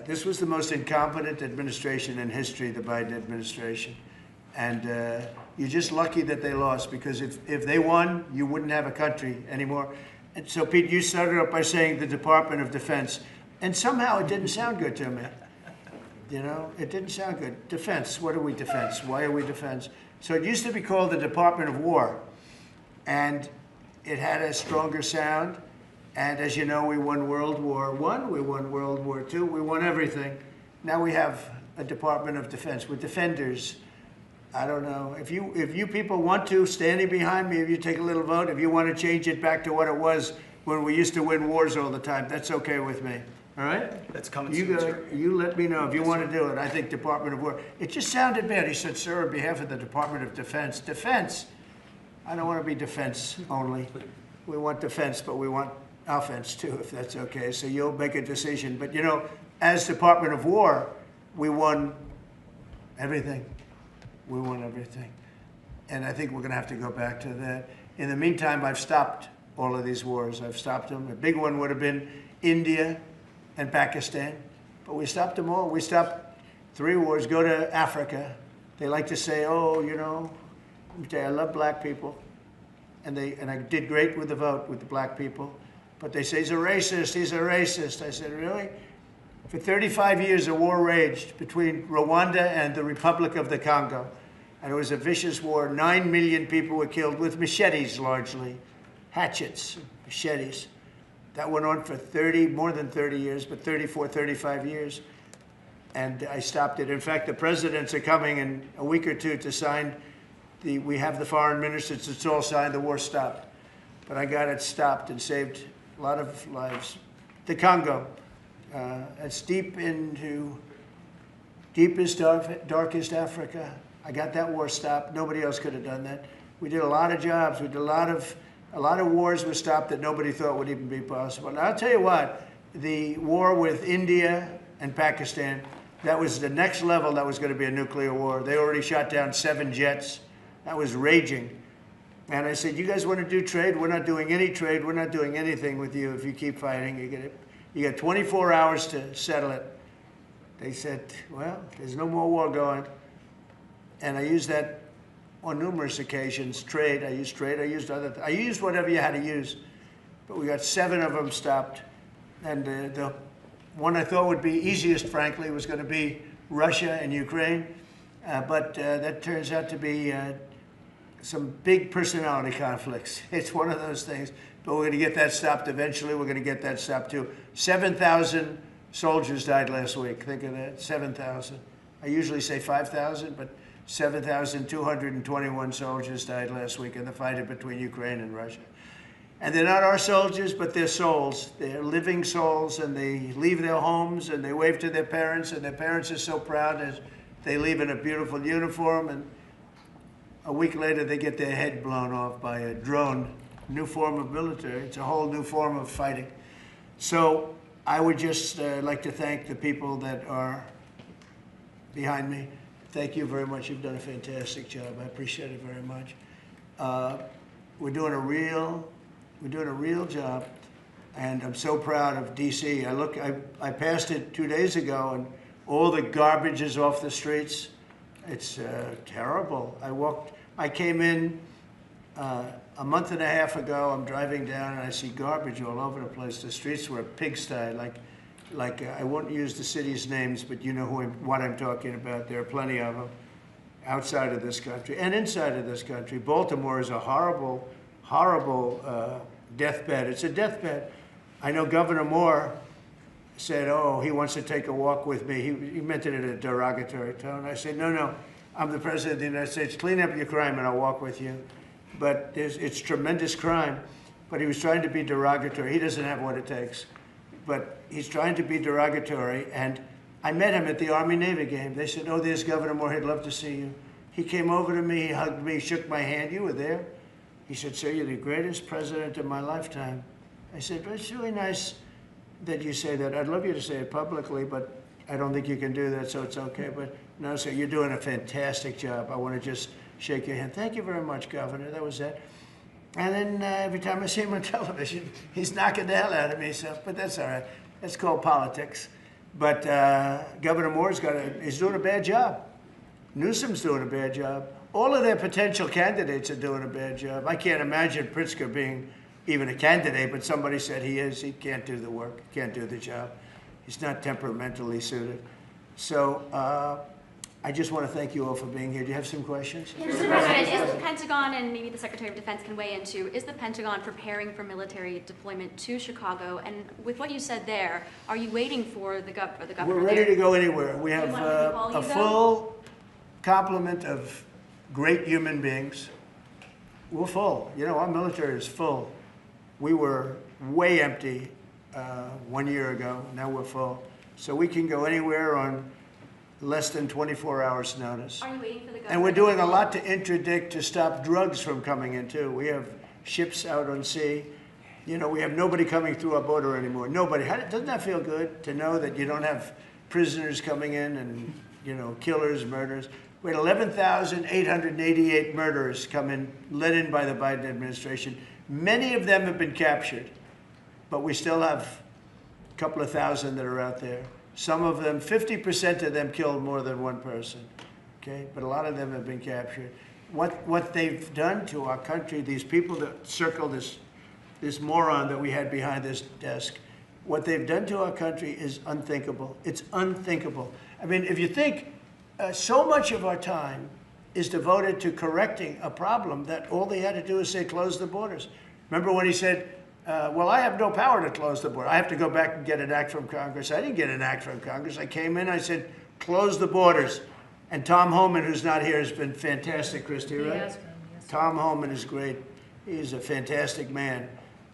This was the most incompetent administration in history, the Biden administration. And you're just lucky that they lost, because if they won, you wouldn't have a country anymore. And so, Pete, you started up by saying the Department of Defense. And somehow it didn't sound good to me. You know, it didn't sound good. Defense, what are we defense? Why are we defense? So it used to be called the Department of War. And it had a stronger sound. And as you know, we won World War I, we won World War II, we won everything. Now we have a Department of Defense with defenders. I don't know. If you people want to, standing behind me, if you take a little vote, if you want to change it back to what it was when we used to win wars all the time, that's okay with me. All right? That's coming soon, sir. You let me know if you want to do it. I think Department of War. It just sounded bad. He said, sir, on behalf of the Department of Defense. Defense. I don't want to be defense only. We want defense, but we want offense too, if that's okay. So you'll make a decision. But you know, as Department of War, we won everything. We won everything. And I think we're going to have to go back to that. In the meantime, I've stopped all of these wars. I've stopped them. A big one would have been India and Pakistan. But we stopped them all. We stopped 3 wars. Go to Africa. They like to say, oh, you know, I love black people. And I did great with the vote with the black people. But they say, he's a racist, he's a racist. I said, really? For 35 years, a war raged between Rwanda and the Republic of the Congo. And it was a vicious war. 9 million people were killed with machetes, largely. Hatchets, machetes. That went on for more than 30 years, but 34, 35 years. And I stopped it. In fact, the presidents are coming in a week or two to sign we have the foreign ministers, it's all signed, the war stopped. But I got it stopped and saved a lot of lives. The Congo, it's deepest, darkest Africa. I got that war stopped. Nobody else could have done that. We did a lot of jobs. We did a lot of wars were stopped that nobody thought would even be possible. And I'll tell you what, the war with India and Pakistan, that was the next level. That was going to be a nuclear war. They already shot down 7 jets. That was raging. And I said, you guys want to do trade? We're not doing any trade. We're not doing anything with you if you keep fighting. You get 24 hours to settle it. They said, well, there's no more war going. And I used that on numerous occasions. Trade, I used I used whatever you had to use. But we got 7 of them stopped. And the one I thought would be easiest, frankly, was going to be Russia and Ukraine. But that turns out to be some big personality conflicts. It's one of those things. But we're going to get that stopped eventually. We're going to get that stopped too. 7,000 soldiers died last week. Think of that, 7,000. I usually say 5,000, but 7,221 soldiers died last week in the fight between Ukraine and Russia. And they're not our soldiers, but they're souls. They're living souls, and they leave their homes, and they wave to their parents, and their parents are so proud as they leave in a beautiful uniform, and a week later they get their head blown off by a drone. New form of military. It's a whole new form of fighting. So I would just like to thank the people that are behind me. Thank you very much. You've done a fantastic job. I appreciate it very much. We're doing a real job, and I'm so proud of DC. I passed it 2 days ago, and all the garbage is off the streets. It's terrible. I came in a month and a half ago. I'm driving down, and I see garbage all over the place. The streets were a pigsty, like I won't use the city's names, but you know what I'm talking about. There are plenty of them outside of this country and inside of this country. Baltimore is a horrible, horrible deathbed. It's a deathbed. I know Governor Moore said, oh, he wants to take a walk with me. He meant it in a derogatory tone. I said, no, I'm the President of the United States. Clean up your crime and I'll walk with you. But it's tremendous crime. But he was trying to be derogatory. He doesn't have what it takes. But he's trying to be derogatory. And I met him at the Army-Navy game. They said, oh, there's Governor Moore. He'd love to see you. He came over to me, he hugged me, shook my hand. You were there. He said, "Sir, you're the greatest president of my lifetime." I said, "Well, it's really nice that you say that. I'd love you to say it publicly, but I don't think you can do that, so it's okay. But no, sir, you're doing a fantastic job. I want to just shake your hand. Thank you very much, Governor." That was it. And then every time I see him on television, he's knocking the hell out of me. So, but that's all right. That's called politics. But Governor Moore's he's doing a bad job. Newsom's doing a bad job. All of their potential candidates are doing a bad job. I can't imagine Pritzker being even a candidate, but somebody said he is. He can't do the work, can't do the job. He's not temperamentally suited. So I just want to thank you all for being here. Do you have some questions? Yeah, Mr. President, is the Pentagon, and maybe the Secretary of Defense can weigh into, is the Pentagon preparing for military deployment to Chicago? And with what you said there, are you waiting for the governor We're ready to go anywhere. We have want him to call a you, though? full complement of great human beings. We're full. You know, our military is full. We were way empty 1 year ago. Now we're full. So we can go anywhere on less than 24 hours notice. Are you waiting for the governor? And we're doing a lot to interdict to stop drugs from coming in too. We have ships out on sea. You know, we have nobody coming through our border anymore. Nobody. Doesn't that feel good to know that you don't have prisoners coming in and, you know, killers, murderers? We had 11,888 murderers come in, led in by the Biden administration. Many of them have been captured, but we still have a couple of thousand that are out there. Some of them, 50% of them killed more than one person, okay? But a lot of them have been captured. What they've done to our country, these people that circle this moron that we had behind this desk, what they've done to our country is unthinkable. It's unthinkable. I mean, if you think so much of our time is devoted to correcting a problem that all they had to do is say, close the borders. Remember when he said, well, I have no power to close the border. I have to go back and get an act from Congress. I didn't get an act from Congress. I came in, I said, close the borders. And Tom Homan, who's not here, has been fantastic, Christy, right? Yes. Tom Homan is great. He's a fantastic man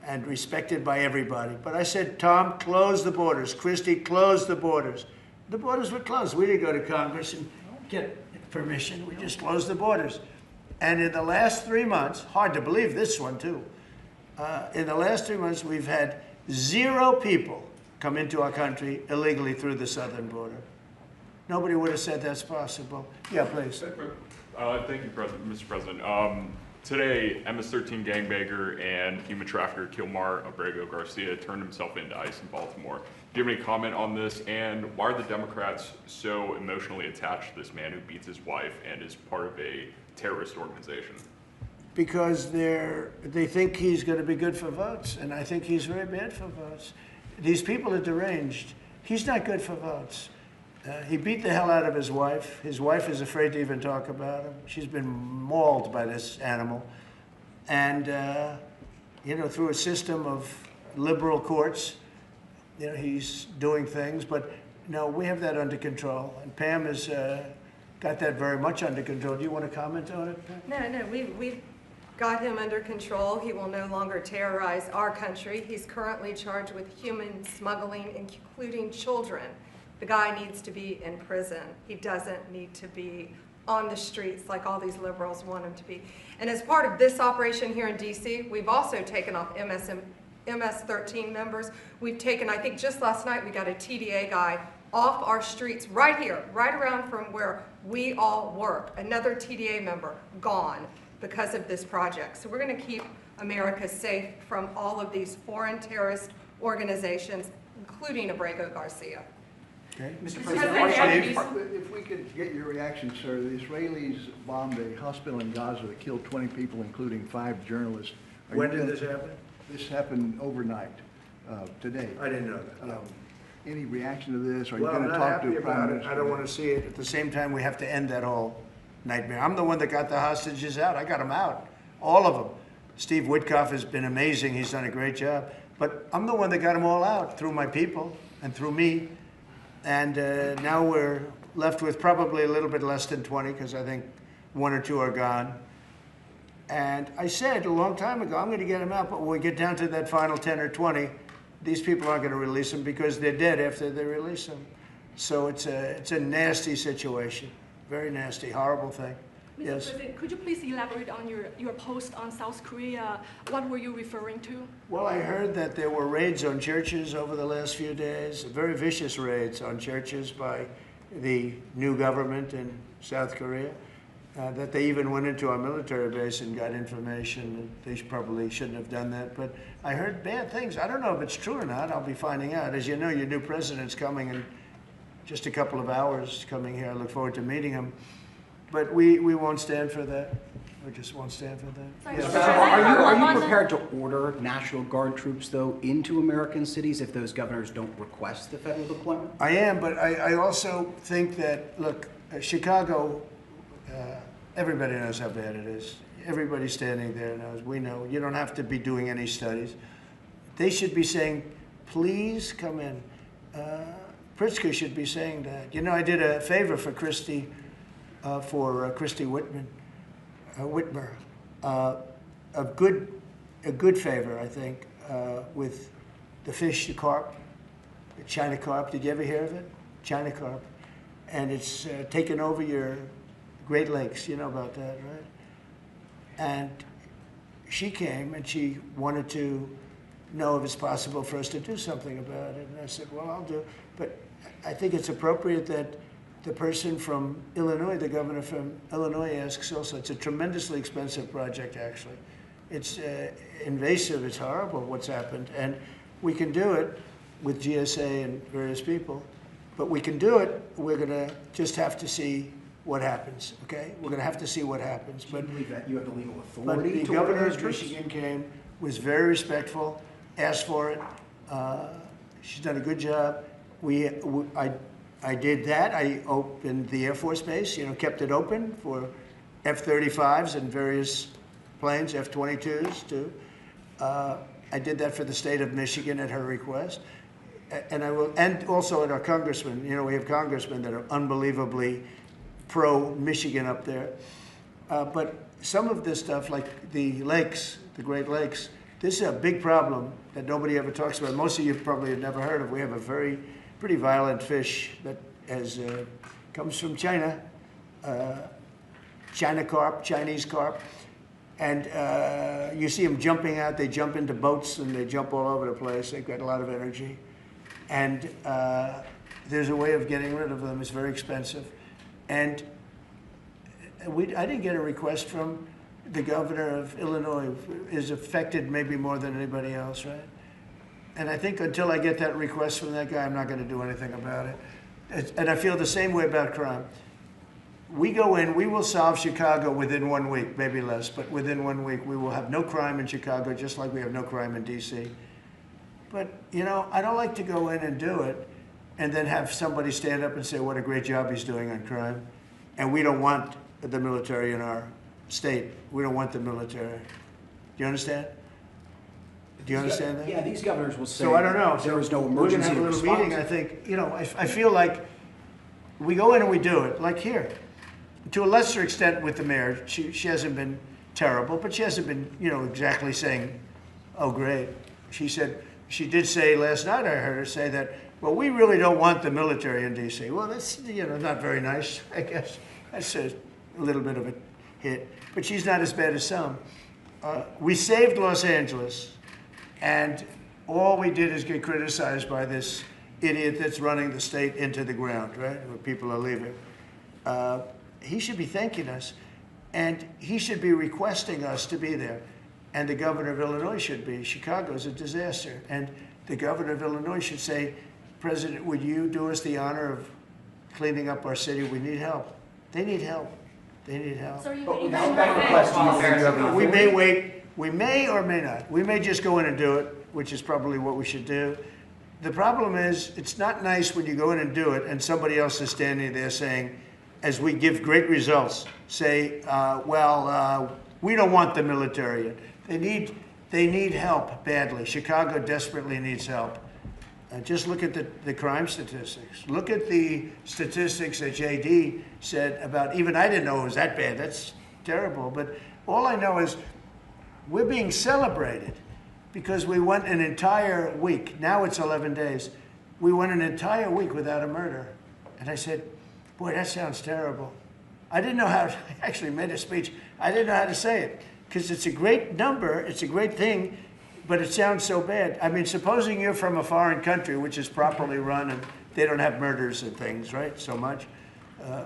and respected by everybody. But I said, Tom, close the borders. Christy, close the borders. The borders were closed. We didn't go to Congress and get permission. We just closed the borders. And in the last 3 months, hard to believe this one too, in the last 3 months, we've had 0 people come into our country illegally through the southern border. Nobody would have said that's possible. Yeah, please. Thank you, Mr. President. Today, MS-13 gangbanger and human trafficker Kilmar Abrego Garcia turned himself into ICE in Baltimore. Do you have any comment on this? And why are the Democrats so emotionally attached to this man who beats his wife and is part of a terrorist organization? Because they think he's going to be good for votes, and I think he's very bad for votes. These people are deranged. He's not good for votes. He beat the hell out of his wife. His wife is afraid to even talk about him. She's been mauled by this animal. And, you know, through a system of liberal courts, you know, he's doing things. But, no, we have that under control. And Pam has got that very much under control. Do you want to comment on it, Pam? No, we've got him under control. He will no longer terrorize our country. He's currently charged with human smuggling, including children. The guy needs to be in prison. He doesn't need to be on the streets like all these liberals want him to be. And as part of this operation here in DC, we've also taken off MS-13 members. We've taken, I think just last night, we got a TDA guy off our streets right here, right around from where we all work. Another TDA member gone because of this project. So we're going to keep America safe from all of these foreign terrorist organizations, including Abrego Garcia. Okay. Mr. If we could get your reaction, sir. The Israelis bombed a hospital in Gaza that killed 20 people, including 5 journalists. When did this happen? This happened overnight, today. I didn't know that. Any reaction to this? Are you Well, going I'm to not talk to happy the Prime about it. Minister? I don't want to see it. At the same time, we have to end that whole nightmare. I'm the one that got the hostages out. I got them out, all of them. Steve Witkoff has been amazing. He's done a great job. But I'm the one that got them all out through my people and through me. And now we're left with probably a little bit less than 20 because I think 1 or 2 are gone. And I said a long time ago, I'm going to get them out. But when we get down to that final 10 or 20, these people aren't going to release them because they're dead after they release them. So it's a nasty situation. Very nasty, horrible thing. Mr. Yes. President, could you please elaborate on your post on South Korea? What were you referring to? Well, I heard that there were raids on churches over the last few days, very vicious raids on churches by the new government in South Korea, that they even went into our military base and got information. They probably shouldn't have done that, but I heard bad things. I don't know if it's true or not. I'll be finding out. As you know, your new president's coming in just a couple of hours, coming here. I look forward to meeting him. But we won't stand for that. We just won't stand for that. Sorry, Yes. Mr. President, Are on you the- prepared to order National Guard troops, though, into American cities if those governors don't request the federal deployment? I am, but I also think that, look, Chicago, everybody knows how bad it is. Everybody standing there knows. We know. You don't have to be doing any studies. They should be saying, please come in. Pritzker should be saying that. You know, I did a favor for Christy Whitmer, a good favor, I think, with the fish, the carp, the China carp. Did you ever hear of it? China carp. And it's taken over your Great Lakes. You know about that, right? And she came and she wanted to know if it's possible for us to do something about it. And I said, well, I'll do it. But I think it's appropriate that the person from Illinois, the governor from Illinois, asks also. It's a tremendously expensive project, actually. It's invasive. It's horrible what's happened. And we can do it with GSA and various people. But we can do it. We're going to just have to see what happens, okay? We're going to have to see what happens. Do you believe that you have the legal But authority the to order governor those of troops? Michigan came, was very respectful, asked for it. She's done a good job. I did that. I opened the Air Force Base, you know, kept it open for F-35s and various planes, F-22s too. I did that for the state of Michigan at her request. And I will, and also at our congressmen. You know, we have congressmen that are unbelievably pro-Michigan up there. But some of this stuff, like the lakes, the Great Lakes, this is a big problem that nobody ever talks about. Most of you probably have never heard of. We have a pretty violent fish that comes from China, China carp, Chinese carp. And you see them jumping out. They jump into boats and they jump all over the place. They've got a lot of energy. And there's a way of getting rid of them. It's very expensive. And I didn't get a request from the governor of Illinois, who is affected maybe more than anybody else, right? And I think until I get that request from that guy, I'm not going to do anything about it. And I feel the same way about crime. We go in, we will solve Chicago within 1 week, maybe less, but within 1 week, we will have no crime in Chicago, just like we have no crime in DC. But, you know, I don't like to go in and do it and then have somebody stand up and say what a great job he's doing on crime. And we don't want the military in our state. We don't want the military. Do you understand? Do you understand that? Yeah, these governors will say So I don't know. there was no We're going to emergency have a little response. meeting, I think. You know, I feel like we go in and we do it, like here. To a lesser extent with the mayor, she hasn't been terrible, but she hasn't been, you know, exactly saying, oh, great. She did say last night, I heard her say that, well, we really don't want the military in D.C. Well, that's, you know, not very nice, I guess. That's a little bit of a hit. But she's not as bad as some. We saved Los Angeles, and all we did is get criticized by this idiot that's running the state into the ground, right, where people are leaving. He should be thanking us, and he should be requesting us to be there. And the governor of Illinois should be. Chicago's a disaster. And the governor of Illinois should say, President, would you do us the honor of cleaning up our city? We need help. They need help. They need help. So are you But waiting without for that request, do you think you have the We authority? may wait. We may or may not. We may just go in and do it, which is probably what we should do. The problem is, it's not nice when you go in and do it and somebody else is standing there saying, as we give great results, say, we don't want the military in. They need help badly. Chicago desperately needs help. Just look at the crime statistics. Look at the statistics that JD said about, even I didn't know it was that bad. That's terrible. But all I know is we're being celebrated because we went an entire week. Now it's 11 days. We went an entire week without a murder. And I said, boy, that sounds terrible. I didn't know how, I actually made a speech, I didn't know how to say it, because it's a great number, it's a great thing, but it sounds so bad. I mean, supposing you're from a foreign country, which is properly run, and they don't have murders and things, right, so much,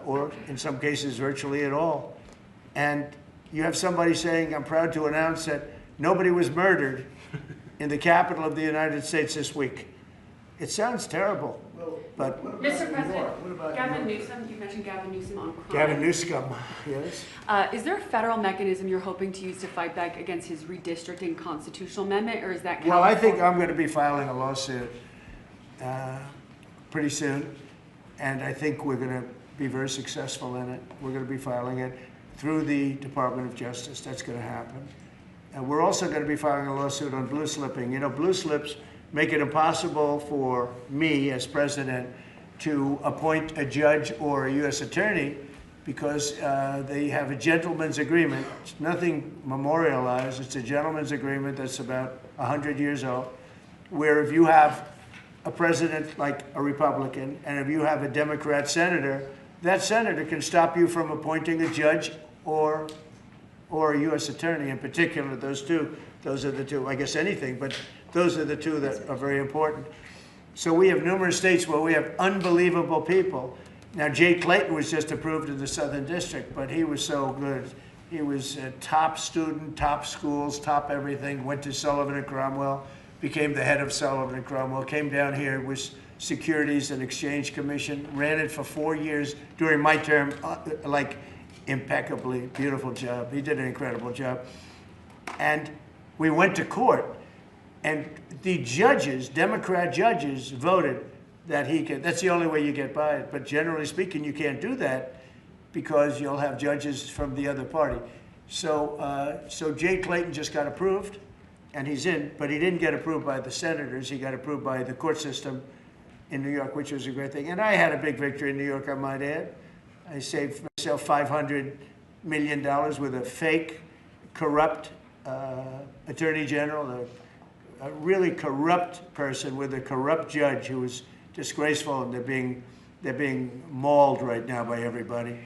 or in some cases virtually at all, and you have somebody saying, I'm proud to announce that nobody was murdered in the capital of the United States this week. It sounds terrible, but... Mr. President, Gavin Newsom, you mentioned Gavin Newsom on crime. Gavin Newsom, yes? Is there a federal mechanism you're hoping to use to fight back against his redistricting constitutional amendment, or is that California? Well, I think I'm going to be filing a lawsuit pretty soon, and I think we're going to be very successful in it. We're going to be filing it through the Department of Justice. That's going to happen. And we're also going to be filing a lawsuit on blue slipping. You know, blue slips make it impossible for me as president to appoint a judge or a U.S. attorney because they have a gentleman's agreement. It's nothing memorialized. It's a gentleman's agreement that's about 100 years old, where if you have a president like a Republican and if you have a Democrat senator, that senator can stop you from appointing a judge or a U.S. attorney. In particular, those are the two, I guess anything, but those are the two that are very important. So we have numerous states where we have unbelievable people. Now, Jay Clayton was just approved in the Southern District, but he was so good. He was a top student, top schools, top everything, went to Sullivan and Cromwell, became the head of Sullivan and Cromwell, came down here, was Securities and Exchange Commission, ran it for 4 years during my term, like impeccably, beautiful job. He did an incredible job. And we went to court, and the judges, Democrat judges, voted that he could, that's the only way you get by it. But generally speaking, you can't do that because you'll have judges from the other party. So, so Jay Clayton just got approved, and he's in, but he didn't get approved by the senators. He got approved by the court system in New York, which was a great thing. And I had a big victory in New York, I might add. I saved myself $500 million with a fake, corrupt attorney general, a really corrupt person with a corrupt judge who was disgraceful, and they're being mauled right now by everybody.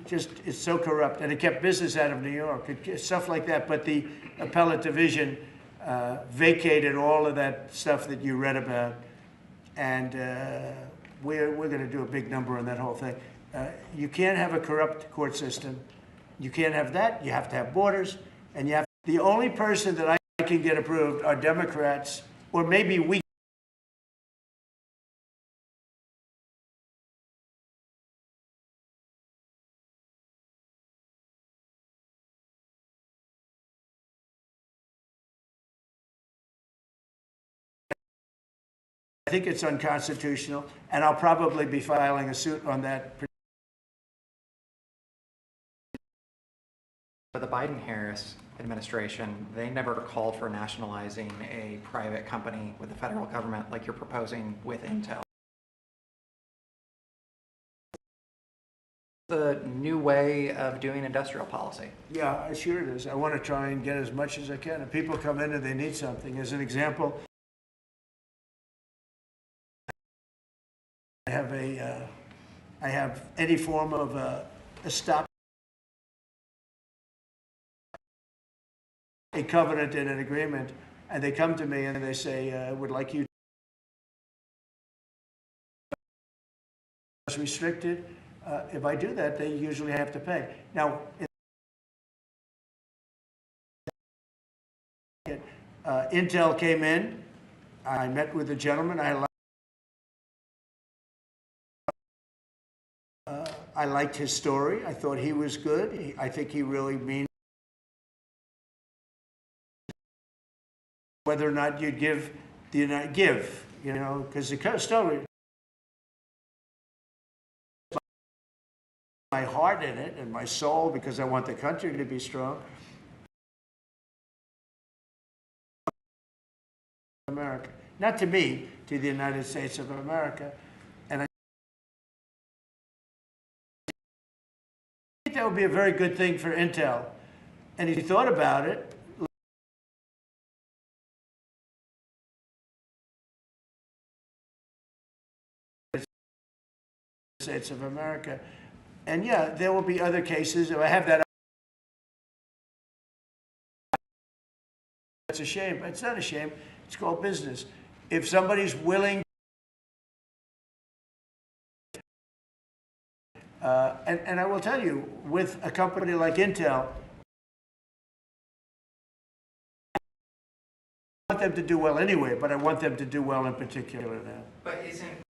It's so corrupt, and it kept business out of New York, stuff like that. But the appellate division vacated all of that stuff that you read about, and we're going to do a big number on that whole thing. You can't have a corrupt court system. You can't have that. You have to have borders, and you have. The only person that I can get approved are Democrats, or maybe we. I think it's unconstitutional, and I'll probably be filing a suit on that. For the Biden-Harris administration, they never called for nationalizing a private company with the federal government like you're proposing with Intel. The new way of doing industrial policy. Yeah, sure it is. I want to try and get as much as I can. If people come in and they need something, as an example, I have any form of a stop, a covenant and an agreement, and they come to me and they say, I would like you to restricted. If I do that, they usually have to pay. Now, Intel came in. I met with the gentleman. I liked his story. I thought he was good. I think he really means whether or not you'd give the United you know, because the story, my heart in it and my soul, because I want the country to be strong. America, not to me, to the United States of America. And I think that would be a very good thing for Intel. And if you thought about it, States of America, And yeah, there will be other cases. If I have that, it's a shame. It's not a shame. It's called business. If somebody's willing, and I will tell you, with a company like Intel, I want them to do well anyway, but I want them to do well in particular now. But isn't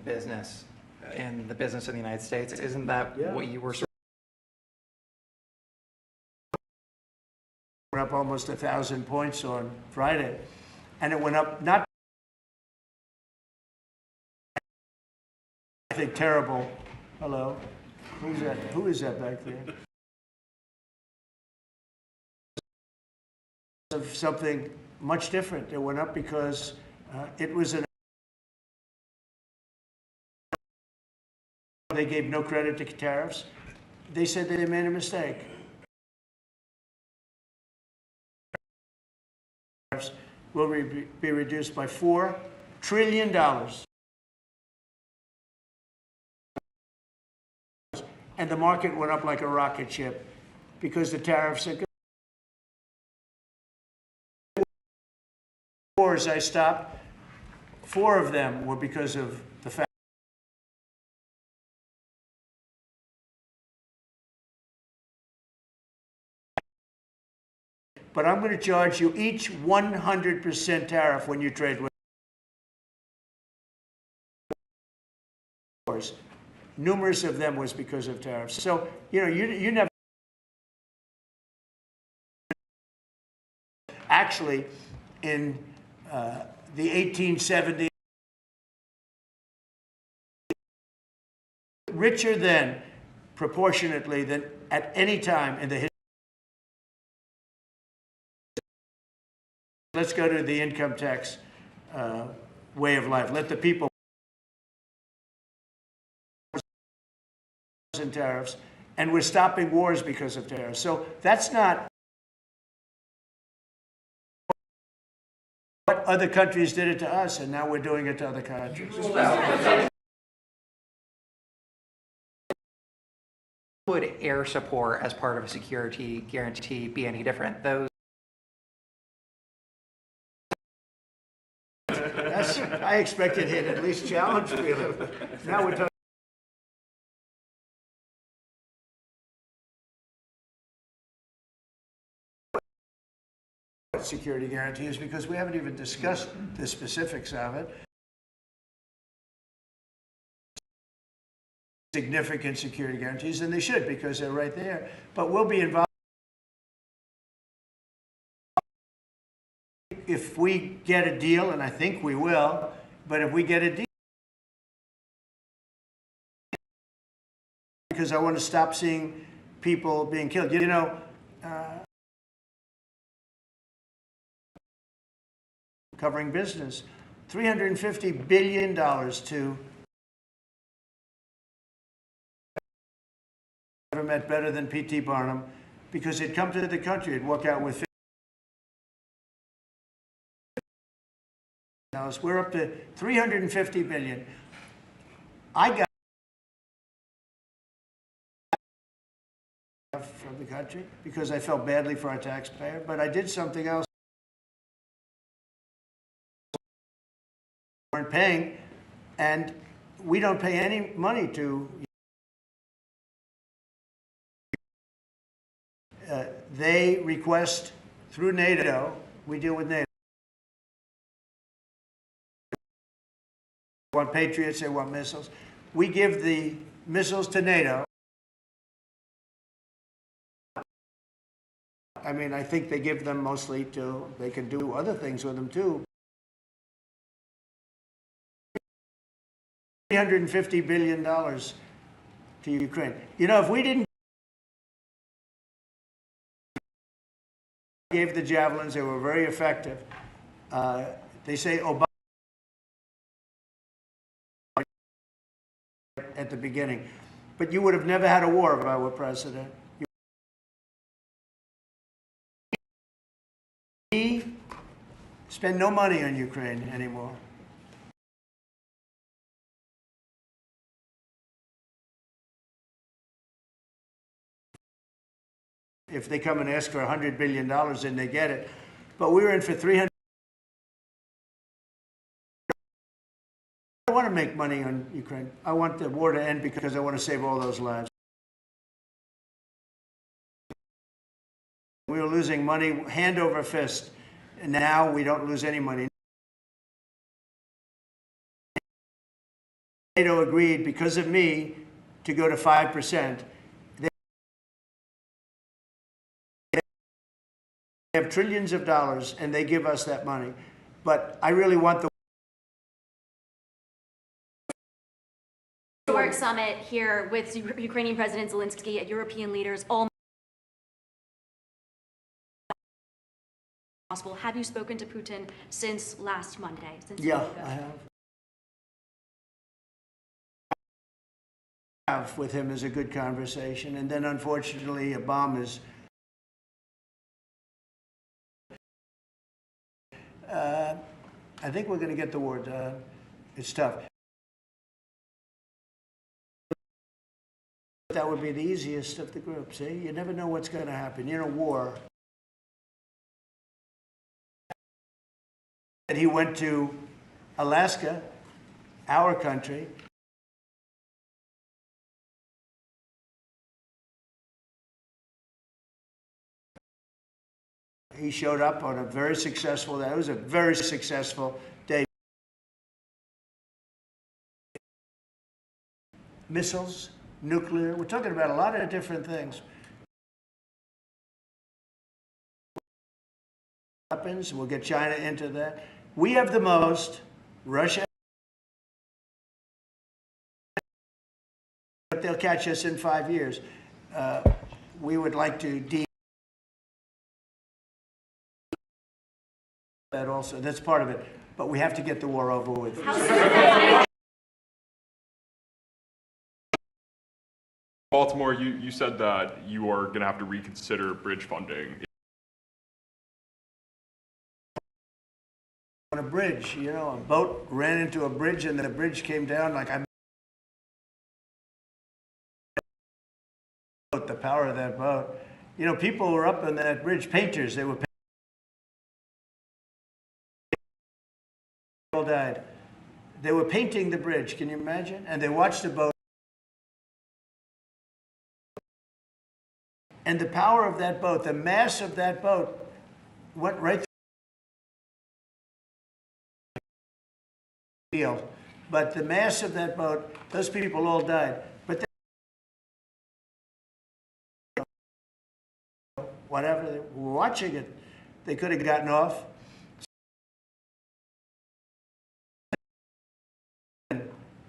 business in the business of the United States, isn't that what you were went up almost 1,000 points on Friday, and it went up not, I think, terrible. Hello, who's that? Who is that back there? Of something much different. It went up because it was an. They gave no credit to tariffs. They said that they made a mistake. Will be reduced by $4 trillion. And the market went up like a rocket ship because the tariffs are good. Wars I stopped, 4 of them were because of the fact. But I'm going to charge you each 100% tariff when you trade with wars. Numerous of them was because of tariffs. So, you know, you never actually in the 1870s, richer than proportionately than at any time in the history. Let's go to the income tax way of life. Let the people and tariffs, and we're stopping wars because of tariffs. So that's not what other countries did it to us, and now we're doing it to other countries. Would air support as part of a security guarantee be any different? Those I expected him at least challenge me a little bit. Now we're talking. Security guarantees because we haven't even discussed the specifics of it. Significant security guarantees, and they should because they're right there. But we'll be involved if we get a deal, and I think we will. But if we get a deal, because I want to stop seeing people being killed. You know. Covering business, $350 billion to never met better than P.T. Barnum because it'd come to the country, it'd walk out with $50. We're up to $350 billion. I got from the country because I felt badly for our taxpayer, but I did something else. Weren't paying, and we don't pay any money to. They request through NATO. We deal with NATO. They want Patriots. They want missiles. We give the missiles to NATO. I mean, I think they give them mostly to. They can do other things with them too. $350 billion to Ukraine. You know, if we didn't gave the javelins, they were very effective. They say Obama at the beginning, but you would have never had a war if I were president. We spend no money on Ukraine anymore. If they come and ask for $100 billion, then they get it. But we were in for 300. I want to make money on Ukraine. I want the war to end because I want to save all those lives. We were losing money hand over fist, and now we don't lose any money. NATO agreed, because of me, to go to 5%. They have trillions of dollars, and they give us that money. But I really want the historic summit here with Ukrainian President Zelensky and European leaders all possible. Have you spoken to Putin since last Monday? Yeah, I have with him is a good conversation, and then unfortunately a bomb is I think we're going to get the war done. It's tough. That would be the easiest of the group. See, you never know what's going to happen. You're in a war. And he went to Alaska, our country. He showed up on a very successful day. It was a very successful day. Missiles, nuclear, we're talking about a lot of different things. Weapons, we'll get China into that. We have the most, Russia, but they'll catch us in 5 years. We would like to that also, that's part of it, but we have to get the war over with. Baltimore, you said that you are going to have to reconsider bridge funding. On a bridge, you know, a boat ran into a bridge and the bridge came down like the power of that boat. You know, people were up on that bridge, painters, they were all died. They were painting the bridge, can you imagine? And they watched the boat. And the power of that boat, the mass of that boat went right through. But the mass of that boat, those people all died. But whatever, they were watching it. They could have gotten off.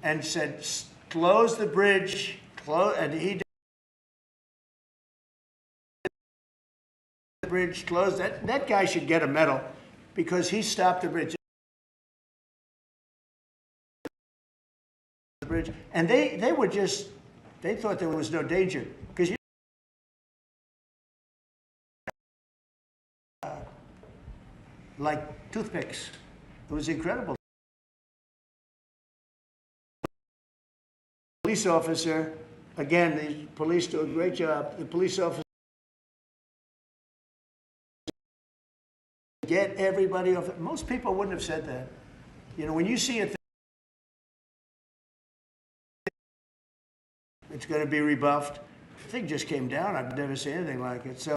And said, close the bridge, and he did the bridge, closed. That guy should get a medal because he stopped the bridge. And they were just, they thought there was no danger. Because like toothpicks, it was incredible. Police officer, again, the police do a great job. The police officer get everybody off. Most people wouldn't have said that. You know, when you see it, it's going to be rebuffed. The thing just came down. I've never seen anything like it. So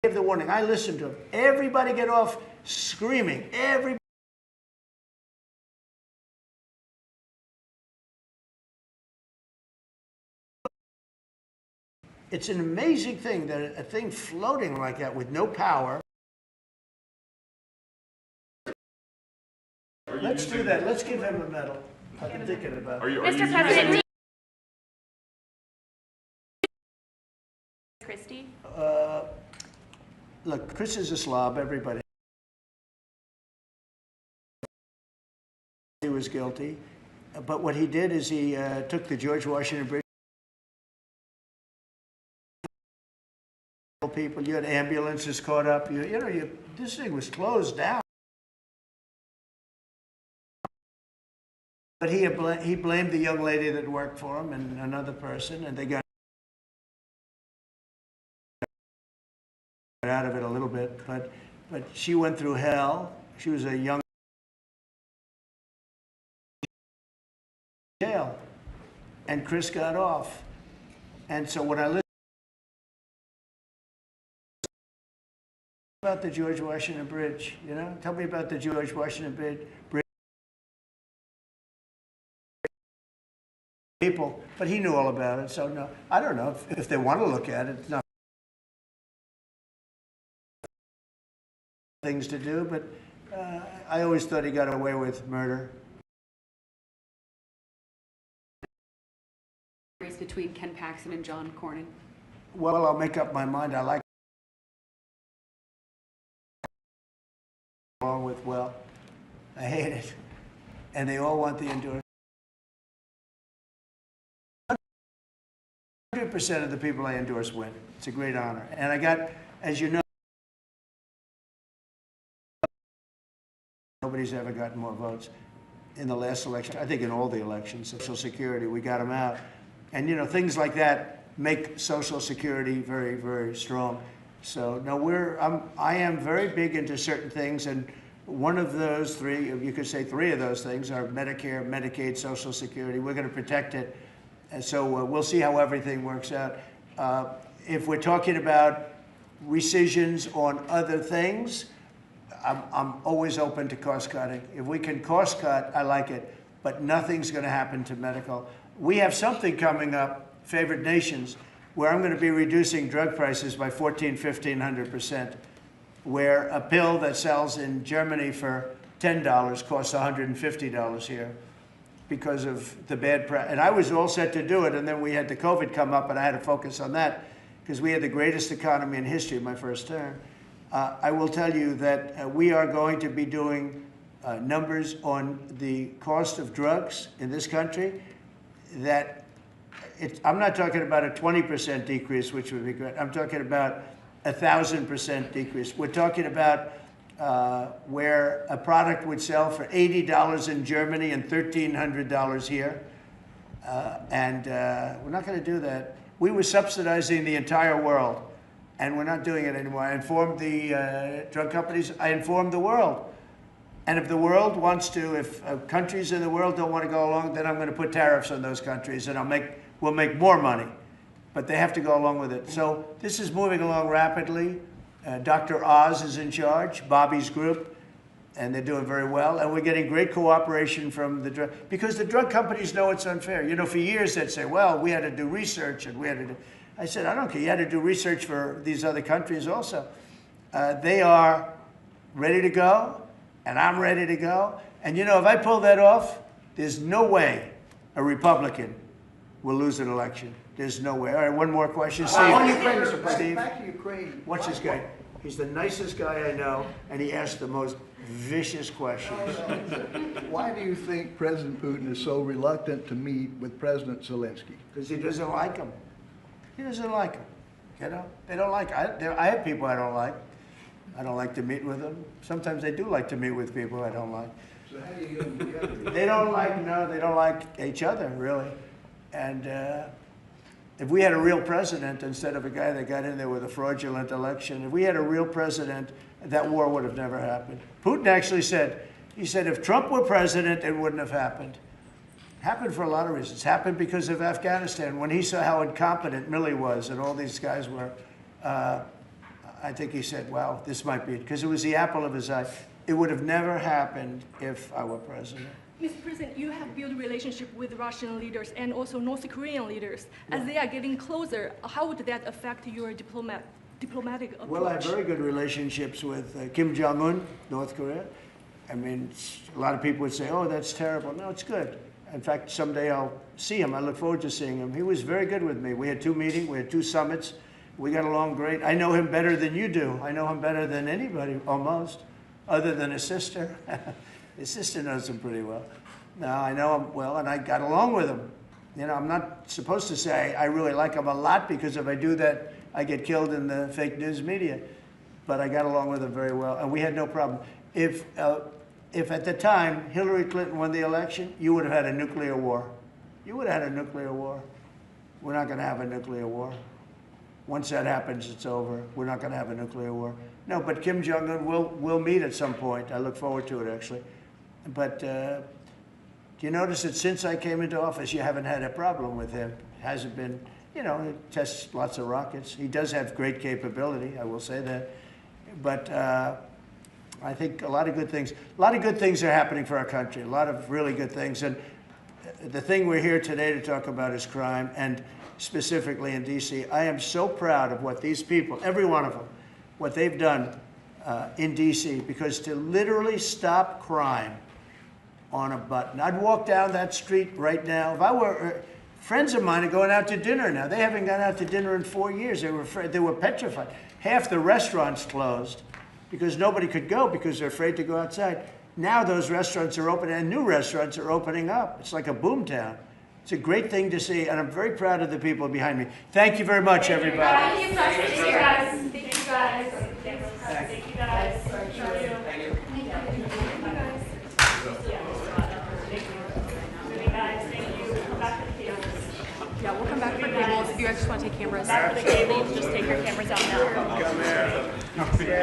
give the warning. I listened to him. Everybody get off screaming. Everybody. It's an amazing thing that a thing floating like that with no power. Let's do that. Let's give him a medal. I've been thinking about it. Mr. President, Christie? Look, Chris is a slob, everybody. He was guilty. But what he did is he took the George Washington Bridge. People, you had ambulances caught up. This thing was closed down. But he blamed the young lady that worked for him and another person, and they got out of it a little bit. But she went through hell. She was a young jail, and Chris got off. And so when I listened about the George Washington Bridge, you know, tell me about the George Washington Bridge. People, but he knew all about it. So no, I don't know if they want to look at it. It's not things to do, but I always thought he got away with murder. Race between Ken Paxton and John Cornyn. Well, I'll make up my mind. I like along with well, I hate it, and they all want the endorsement. 100% of the people I endorse win. It's a great honor. And I got, as you know, nobody's ever gotten more votes in the last election. I think in all the elections, Social Security, we got them out. And you know, things like that make Social Security very, very strong. So no, I am very big into certain things, and one of those three, you could say three of those things, are Medicare, Medicaid, Social Security. We're going to protect it. And so we'll see how everything works out. If we're talking about rescissions on other things, I'm always open to cost cutting. If we can cost cut, I like it, but nothing's going to happen to medical. We have something coming up, favored nations, where I'm going to be reducing drug prices by 1,500% where a pill that sells in Germany for $10 costs $150 here, because of the bad press. And I was all set to do it, and then we had the COVID come up, and I had to focus on that because we had the greatest economy in history my first term. I will tell you that we are going to be doing numbers on the cost of drugs in this country that I'm not talking about a 20% decrease, which would be good. I'm talking about 1,000% decrease. We're talking about where a product would sell for $80 in Germany and $1,300 here. We're not going to do that. We were subsidizing the entire world, and we're not doing it anymore. I informed the drug companies. I informed the world. And if the world wants to, if countries in the world don't want to go along, then I'm going to put tariffs on those countries, and we'll make more money. But they have to go along with it. So this is moving along rapidly. Dr. Oz is in charge, Bobby's group, and they're doing very well. And we're getting great cooperation from the drug, because the drug companies know it's unfair. You know, for years they'd say, well, we had to do research, and we had to do. I said, I don't care. You had to do research for these other countries also. They are ready to go, and I'm ready to go. And you know, if I pull that off, there's no way a Republican will lose an election. There's no way. All right, one more question. Steve. Steve. Back to Ukraine. Watch this guy. He's the nicest guy I know, and he asks the most vicious questions. Why do you think President Putin is so reluctant to meet with President Zelensky? Because he doesn't like him. He doesn't like him. You know, they don't like. I have people I don't like. I don't like to meet with them. Sometimes I do like to meet with people I don't like. So how do you get them together? They don't like each other, really. And if we had a real president instead of a guy that got in there with a fraudulent election, if we had a real president, that war would have never happened. Putin actually said, he said, if Trump were president, it wouldn't have happened. Happened for a lot of reasons. Happened because of Afghanistan. When he saw how incompetent Milley was and all these guys were, I think he said, wow, this might be it. Because it was the apple of his eye. It would have never happened if I were president. Mr. President, you have built a relationship with Russian leaders and also North Korean leaders. As they are getting closer, how would that affect your diplomatic approach? Well, I have very good relationships with Kim Jong-un, North Korea. I mean, a lot of people would say, oh, that's terrible. No, it's good. In fact, someday I'll see him. I look forward to seeing him. He was very good with me. We had 2 meetings. We had 2 summits. We got along great. I know him better than you do. I know him better than anybody, almost, other than his sister. His sister knows him pretty well. No, I know him well, and I got along with him. You know, I'm not supposed to say I really like him a lot, because if I do that, I get killed in the fake news media. But I got along with him very well, and we had no problem. If if at the time Hillary Clinton won the election, you would have had a nuclear war. You would have had a nuclear war. We're not going to have a nuclear war. Once that happens, it's over. We're not going to have a nuclear war. No, but Kim Jong-un will meet at some point. I look forward to it, actually. But do you notice that since I came into office, you haven't had a problem with him? Hasn't been, you know, he tests lots of rockets. He does have great capability, I will say that. But I think a lot of good things are happening for our country, a lot of really good things. And the thing we're here today to talk about is crime, and specifically in D.C. I am so proud of what these people, every one of them, what they've done in D.C., because to literally stop crime on a button. I'd walk down that street right now. If I were, friends of mine are going out to dinner now. They haven't gone out to dinner in 4 years. They were afraid, they were petrified. Half the restaurants closed because nobody could go because they're afraid to go outside. Now those restaurants are open and new restaurants are opening up. It's like a boom town. It's a great thing to see, and I'm very proud of the people behind me. Thank you very much, everybody. Thank you, guys. Thank you, guys. Thank you, guys. Thank you, guys. Thank you. Yeah, we'll come back for cables. If you guys just want to take cameras. Back for the cables, just take your cameras out now. Come here.